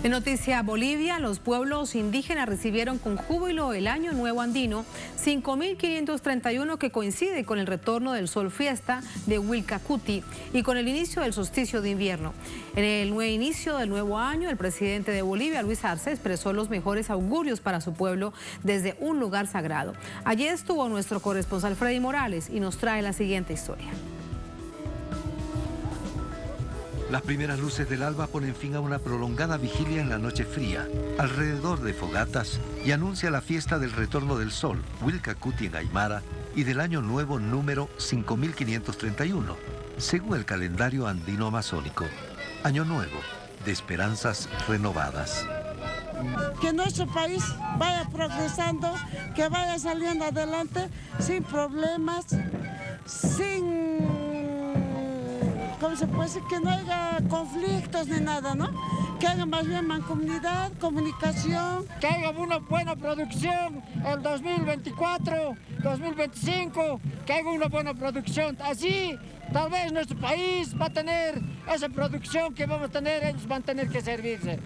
En noticia Bolivia, los pueblos indígenas recibieron con júbilo el Año Nuevo Andino 5.531, que coincide con el retorno del Sol Fiesta de Wilcacuti y con el inicio del solsticio de invierno. En el nuevo inicio del nuevo año, el presidente de Bolivia, Luis Arce, expresó los mejores augurios para su pueblo desde un lugar sagrado. Allí estuvo nuestro corresponsal Freddy Morales y nos trae la siguiente historia. Las primeras luces del alba ponen fin a una prolongada vigilia en la noche fría, alrededor de fogatas, y anuncia la fiesta del retorno del sol, Wilcacuti en Aymara, y del año nuevo número 5531, según el calendario andino amazónico. Año nuevo, de esperanzas renovadas. Que nuestro país vaya progresando, que vaya saliendo adelante sin problemas, ¿cómo se puede decir? Que no haya conflictos ni nada, ¿no? Que haya más bien mancomunidad, comunicación. Que haya una buena producción el 2024, 2025, que haya una buena producción. Así, tal vez nuestro país va a tener esa producción que vamos a tener, ellos van a tener que servirse.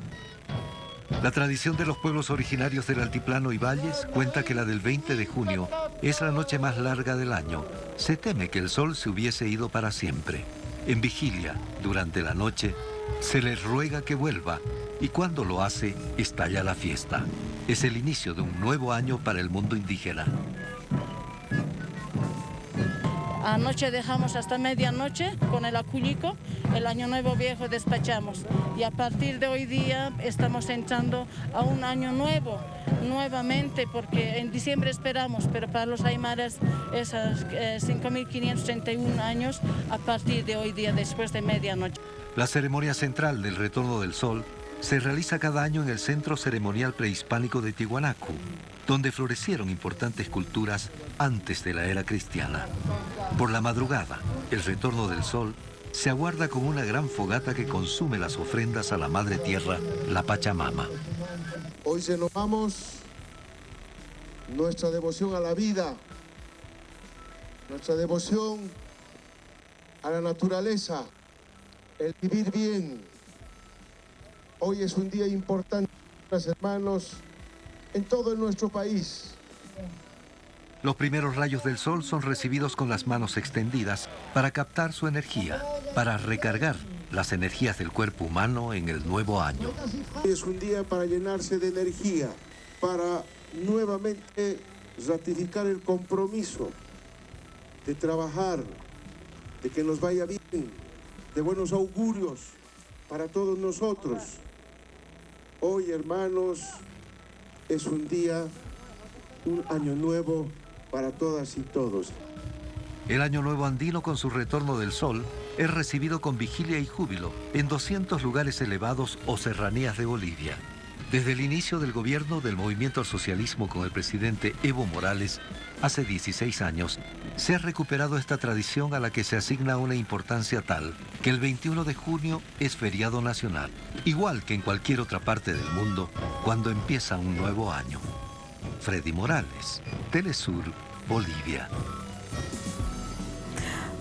La tradición de los pueblos originarios del altiplano y valles cuenta que la del 20 de junio es la noche más larga del año. Se teme que el sol se hubiese ido para siempre. En vigilia, durante la noche, se les ruega que vuelva y cuando lo hace, estalla la fiesta. Es el inicio de un nuevo año para el mundo indígena. Anoche dejamos hasta medianoche con el aculico, el año nuevo viejo despachamos y a partir de hoy día estamos entrando a un año nuevo, nuevamente, porque en diciembre esperamos, pero para los aymaras esas 5.531 años a partir de hoy día, después de medianoche. La ceremonia central del retorno del sol se realiza cada año en el Centro Ceremonial Prehispánico de Tiwanaku, donde florecieron importantes culturas antes de la era cristiana. Por la madrugada, el retorno del sol se aguarda con una gran fogata que consume las ofrendas a la Madre Tierra, la Pachamama. Hoy renovamos nuestra devoción a la vida, nuestra devoción a la naturaleza, el vivir bien. Hoy es un día importante, hermanos, en todo nuestro país. Los primeros rayos del sol son recibidos con las manos extendidas para captar su energía, para recargar las energías del cuerpo humano en el nuevo año. Es un día para llenarse de energía, para nuevamente ratificar el compromiso de trabajar, de que nos vaya bien, de buenos augurios para todos nosotros. Hoy, hermanos, es un día, un año nuevo para todas y todos. El Año Nuevo Andino, con su retorno del sol, es recibido con vigilia y júbilo en 200 lugares elevados o serranías de Bolivia. Desde el inicio del gobierno del movimiento al socialismo con el presidente Evo Morales, hace 16 años, se ha recuperado esta tradición a la que se asigna una importancia tal que el 21 de junio es feriado nacional, igual que en cualquier otra parte del mundo cuando empieza un nuevo año. Freddy Morales, Telesur, Bolivia.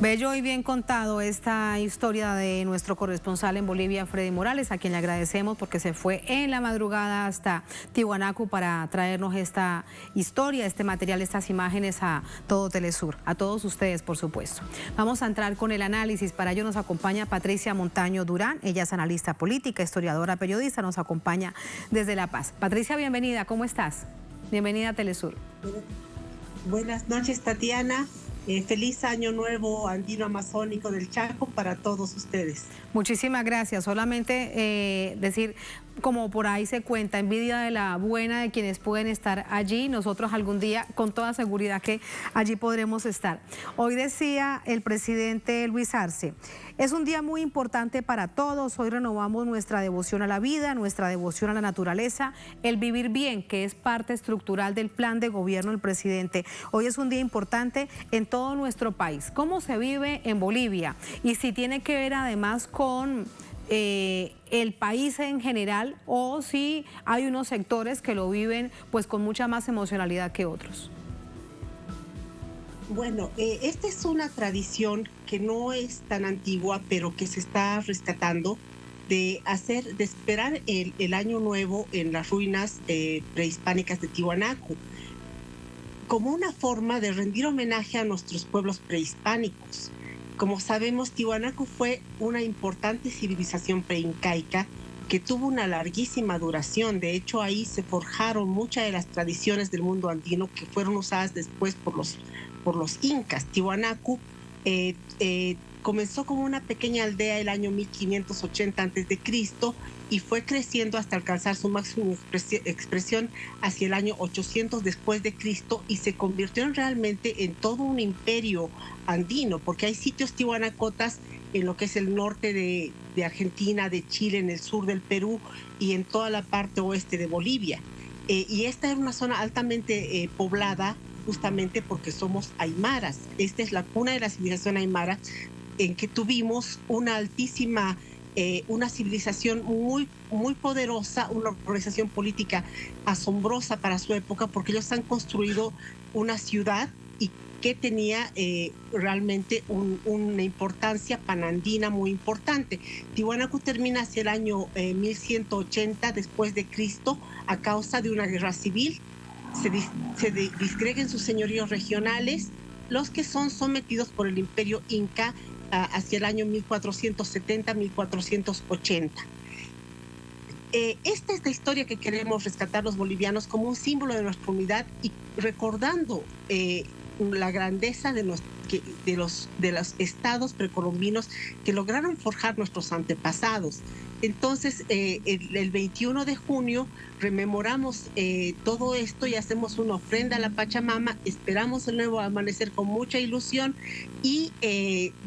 Bello y bien contado esta historia de nuestro corresponsal en Bolivia, Freddy Morales, a quien le agradecemos porque se fue en la madrugada hasta Tiwanaku para traernos esta historia, este material, estas imágenes a todo Telesur, a todos ustedes, por supuesto. Vamos a entrar con el análisis. Para ello nos acompaña Patricia Montaño Durán. Ella es analista política, historiadora, periodista, nos acompaña desde La Paz. Patricia, bienvenida, ¿cómo estás? Bienvenida a Telesur. Buenas noches, Tatiana. Feliz Año Nuevo Andino Amazónico del Chaco para todos ustedes. Muchísimas gracias. Solamente decir, como por ahí se cuenta, envidia de la buena de quienes pueden estar allí. Nosotros algún día, con toda seguridad que allí podremos estar. Hoy decía el presidente Luis Arce, es un día muy importante para todos. Hoy renovamos nuestra devoción a la vida, nuestra devoción a la naturaleza, el vivir bien, que es parte estructural del plan de gobierno del presidente. Hoy es un día importante en todo nuestro país. ¿Cómo se vive en Bolivia? Y si tiene que ver además con el país en general, o si hay unos sectores que lo viven pues con mucha más emocionalidad que otros. Bueno, esta es una tradición que no es tan antigua, pero que se está rescatando. de esperar el año nuevo en las ruinas prehispánicas de Tiwanaku, como una forma de rendir homenaje a nuestros pueblos prehispánicos. Como sabemos, Tiwanaku fue una importante civilización preincaica que tuvo una larguísima duración. De hecho, ahí se forjaron muchas de las tradiciones del mundo andino que fueron usadas después por los incas. Tiwanaku comenzó como una pequeña aldea el año 1580 a.C. y fue creciendo hasta alcanzar su máxima expresión hacia el año 800 después de Cristo, y se convirtió realmente en todo un imperio andino, porque hay sitios tiwanacotas en lo que es el norte de Argentina, de Chile, en el sur del Perú y en toda la parte oeste de Bolivia. Y esta era una zona altamente poblada, justamente porque somos aymaras. Esta es la cuna de la civilización aymara, en que tuvimos una altísima, una civilización muy, muy poderosa, una organización política asombrosa para su época, porque ellos han construido una ciudad y que tenía realmente una importancia panandina muy importante. Tiwanaku termina hacia el año 1180 después de Cristo a causa de una guerra civil. Se disgregan sus señoríos regionales, los que son sometidos por el imperio inca hacia el año 1470-1480. Esta es la historia que queremos rescatar los bolivianos como un símbolo de nuestra unidad y recordando la grandeza de los estados precolombinos que lograron forjar nuestros antepasados. Entonces, el 21 de junio rememoramos todo esto y hacemos una ofrenda a la Pachamama, esperamos el nuevo amanecer con mucha ilusión y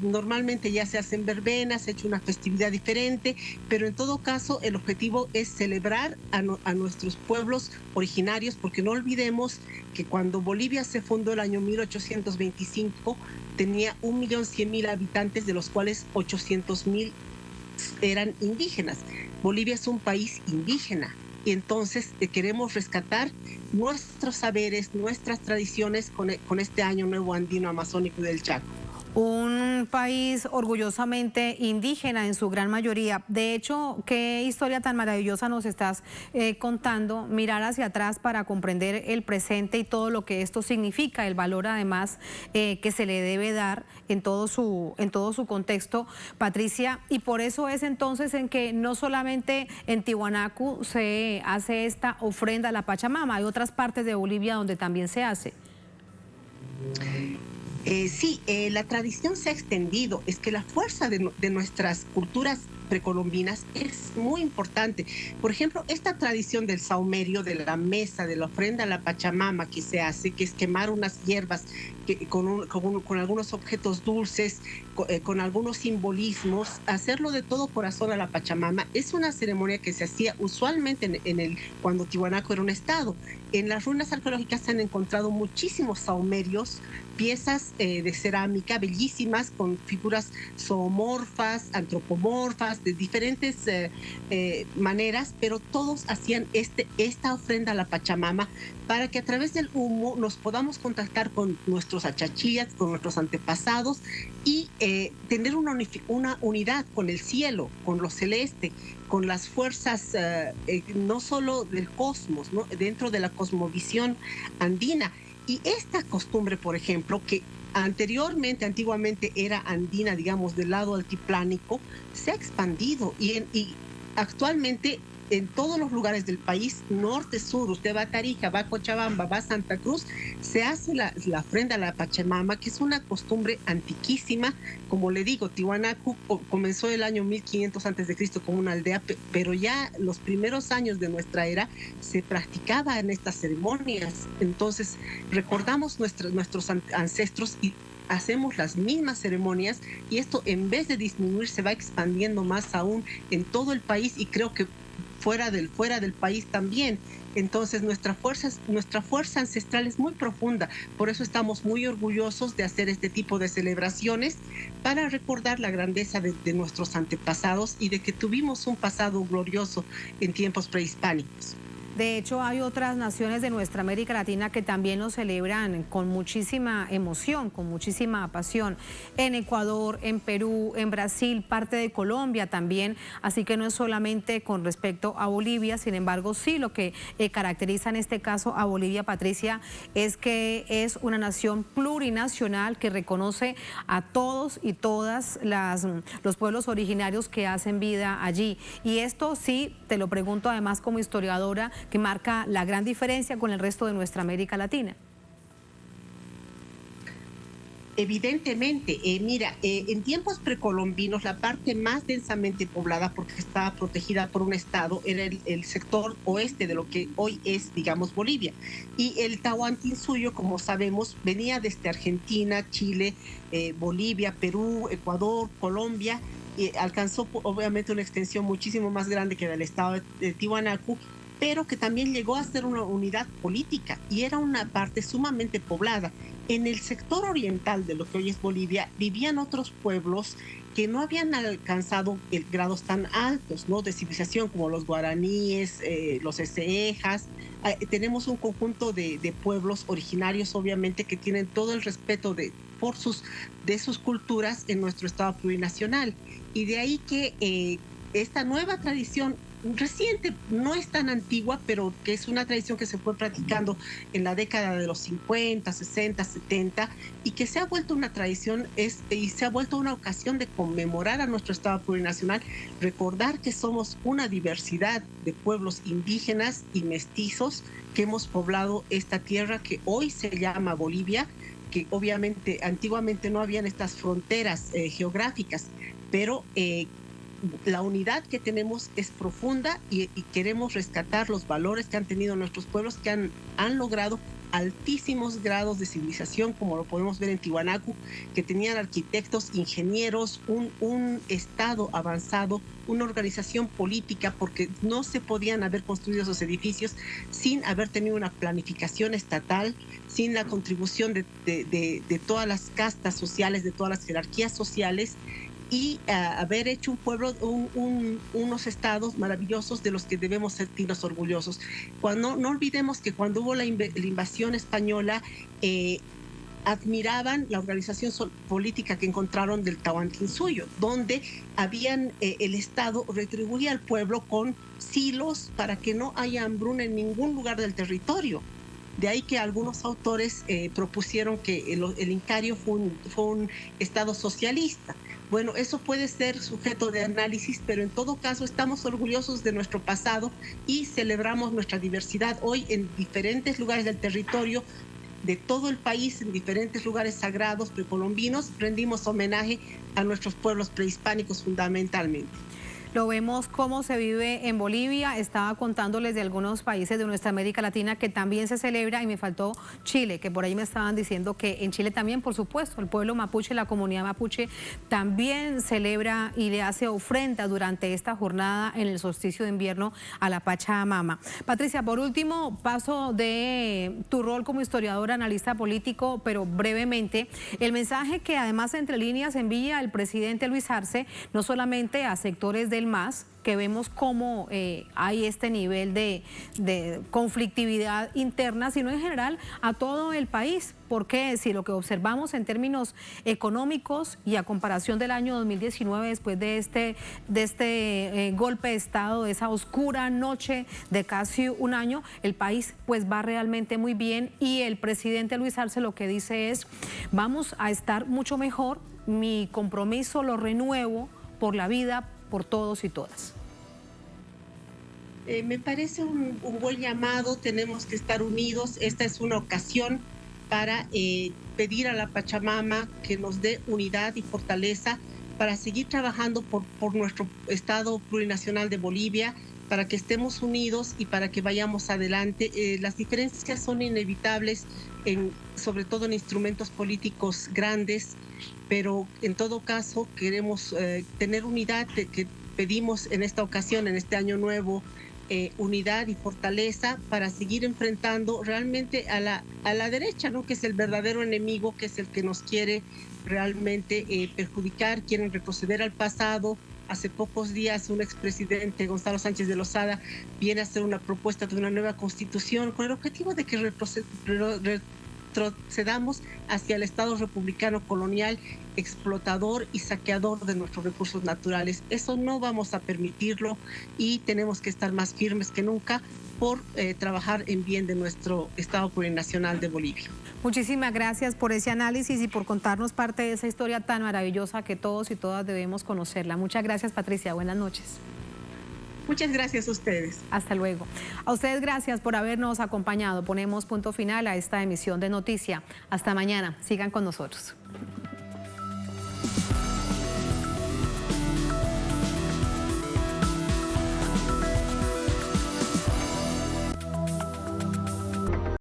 normalmente ya se hacen verbenas, se ha hecho una festividad diferente, pero en todo caso el objetivo es celebrar a nuestros pueblos originarios, porque no olvidemos que cuando Bolivia se fundó el año 1825 tenía 1.100.000 habitantes, de los cuales 800.000 eran indígenas. Bolivia es un país indígena y entonces queremos rescatar nuestros saberes, nuestras tradiciones con este año nuevo andino amazónico del Chaco. Un país orgullosamente indígena en su gran mayoría. De hecho, qué historia tan maravillosa nos estás contando. Mirar hacia atrás para comprender el presente y todo lo que esto significa, el valor además que se le debe dar en todo su contexto, Patricia. Y por eso es entonces en que no solamente en Tiwanaku se hace esta ofrenda a la Pachamama, hay otras partes de Bolivia donde también se hace. Sí, la tradición se ha extendido. Es que la fuerza de nuestras culturas precolombinas es muy importante. Por ejemplo, esta tradición del saumerio, de la mesa, de la ofrenda a la Pachamama que se hace, que es quemar unas hierbas con algunos objetos dulces, con algunos simbolismos, hacerlo de todo corazón a la Pachamama, es una ceremonia que se hacía usualmente cuando Tiwanaku era un estado. En las ruinas arqueológicas se han encontrado muchísimos saumerios, piezas de cerámica bellísimas con figuras zoomorfas, antropomorfas, de diferentes maneras, pero todos hacían esta ofrenda a la Pachamama para que a través del humo nos podamos contactar con nuestros achachillas, con nuestros antepasados y tener una unidad con el cielo, con lo celeste, con las fuerzas no solo del cosmos, ¿no? Dentro de la cosmovisión andina. Y esta costumbre, por ejemplo, que antiguamente era andina, digamos, del lado altiplánico, se ha expandido y actualmente en todos los lugares del país, norte, sur, usted va a Tarija, va a Cochabamba, va a Santa Cruz, se hace la ofrenda a la Pachamama, que es una costumbre antiquísima. Como le digo, Tiwanaku comenzó el año 1500 a.C. como una aldea, pero ya los primeros años de nuestra era se practicaba en estas ceremonias. Entonces, recordamos nuestros ancestros y hacemos las mismas ceremonias, y esto, en vez de disminuir, se va expandiendo más aún en todo el país, y creo que fuera del país también. Entonces nuestra fuerza ancestral es muy profunda, por eso estamos muy orgullosos de hacer este tipo de celebraciones para recordar la grandeza de nuestros antepasados y de que tuvimos un pasado glorioso en tiempos prehispánicos. De hecho, hay otras naciones de nuestra América Latina que también lo celebran con muchísima emoción, con muchísima pasión. En Ecuador, en Perú, en Brasil, parte de Colombia también. Así que no es solamente con respecto a Bolivia, sin embargo, sí lo que caracteriza en este caso a Bolivia, Patricia, es que es una nación plurinacional que reconoce a todos y todas los pueblos originarios que hacen vida allí. Y esto sí, te lo pregunto además como historiadora, que marca la gran diferencia con el resto de nuestra América Latina. Evidentemente, mira, en tiempos precolombinos la parte más densamente poblada, porque estaba protegida por un estado, era el sector oeste de lo que hoy es, digamos, Bolivia. Y el Tahuantinsuyo, como sabemos, venía desde Argentina, Chile, Bolivia, Perú, Ecuador, Colombia, y alcanzó obviamente una extensión muchísimo más grande que del estado de Tiwanaku, pero que también llegó a ser una unidad política y era una parte sumamente poblada. En el sector oriental de lo que hoy es Bolivia vivían otros pueblos que no habían alcanzado grados tan altos, ¿no?, de civilización, como los guaraníes, los esejas. Tenemos un conjunto de pueblos originarios, obviamente, que tienen todo el respeto de sus culturas en nuestro estado plurinacional. Y de ahí que esta nueva tradición reciente, no es tan antigua, pero que es una tradición que se fue practicando en la década de los 50, 60, 70 y que se ha vuelto una tradición y se ha vuelto una ocasión de conmemorar a nuestro estado plurinacional, recordar que somos una diversidad de pueblos indígenas y mestizos que hemos poblado esta tierra que hoy se llama Bolivia, que obviamente antiguamente no habían estas fronteras geográficas, pero la unidad que tenemos es profunda y queremos rescatar los valores que han tenido nuestros pueblos, que han logrado altísimos grados de civilización, como lo podemos ver en Tiwanaku, que tenían arquitectos, ingenieros, un estado avanzado, una organización política, porque no se podían haber construido esos edificios sin haber tenido una planificación estatal, sin la contribución de todas las castas sociales, de todas las jerarquías sociales, y haber hecho un pueblo, unos estados maravillosos de los que debemos sentirnos orgullosos. No olvidemos que cuando hubo la invasión española, admiraban la organización política que encontraron del Tahuantinsuyo, donde el Estado retribuía al pueblo con silos para que no haya hambruna en ningún lugar del territorio. De ahí que algunos autores propusieron que el Incario fue un Estado socialista. Bueno, eso puede ser sujeto de análisis, pero en todo caso estamos orgullosos de nuestro pasado y celebramos nuestra diversidad. Hoy en diferentes lugares del territorio, de todo el país, en diferentes lugares sagrados precolombinos, rendimos homenaje a nuestros pueblos prehispánicos fundamentalmente. Lo vemos cómo se vive en Bolivia. Estaba contándoles de algunos países de nuestra América Latina que también se celebra, y me faltó Chile, que por ahí me estaban diciendo que en Chile también, por supuesto, el pueblo mapuche, la comunidad mapuche también celebra y le hace ofrenda durante esta jornada en el solsticio de invierno a la Pachamama. Patricia, por último, paso de tu rol como historiadora, analista político, pero brevemente, el mensaje que además entre líneas envía el presidente Luis Arce, no solamente a sectores del MAS, que vemos cómo hay este nivel de conflictividad interna, sino en general a todo el país, porque si lo que observamos en términos económicos y a comparación del año 2019, después de este golpe de Estado, de esa oscura noche de casi un año, el país pues va realmente muy bien, y el presidente Luis Arce lo que dice es: vamos a estar mucho mejor, mi compromiso lo renuevo por la vida, por todos y todas. Me parece un buen llamado. Tenemos que estar unidos. Esta es una ocasión para pedir a la Pachamama que nos dé unidad y fortaleza para seguir trabajando por nuestro Estado plurinacional de Bolivia, para que estemos unidos y para que vayamos adelante. Las diferencias son inevitables, sobre todo en instrumentos políticos grandes, pero en todo caso queremos tener unidad, que pedimos en esta ocasión, en este año nuevo, unidad y fortaleza para seguir enfrentando realmente a la derecha, ¿no?, que es el verdadero enemigo, que es el que nos quiere realmente perjudicar, quieren retroceder al pasado Hace pocos días un expresidente, Gonzalo Sánchez de Lozada, viene a hacer una propuesta de una nueva constitución con el objetivo de que retrocedamos hacia el Estado republicano colonial, explotador y saqueador de nuestros recursos naturales. Eso no vamos a permitirlo y tenemos que estar más firmes que nunca por trabajar en bien de nuestro Estado plurinacional de Bolivia. Muchísimas gracias por ese análisis y por contarnos parte de esa historia tan maravillosa que todos y todas debemos conocerla. Muchas gracias, Patricia. Buenas noches. Muchas gracias a ustedes. Hasta luego. A ustedes gracias por habernos acompañado. Ponemos punto final a esta emisión de Noticia. Hasta mañana. Sigan con nosotros.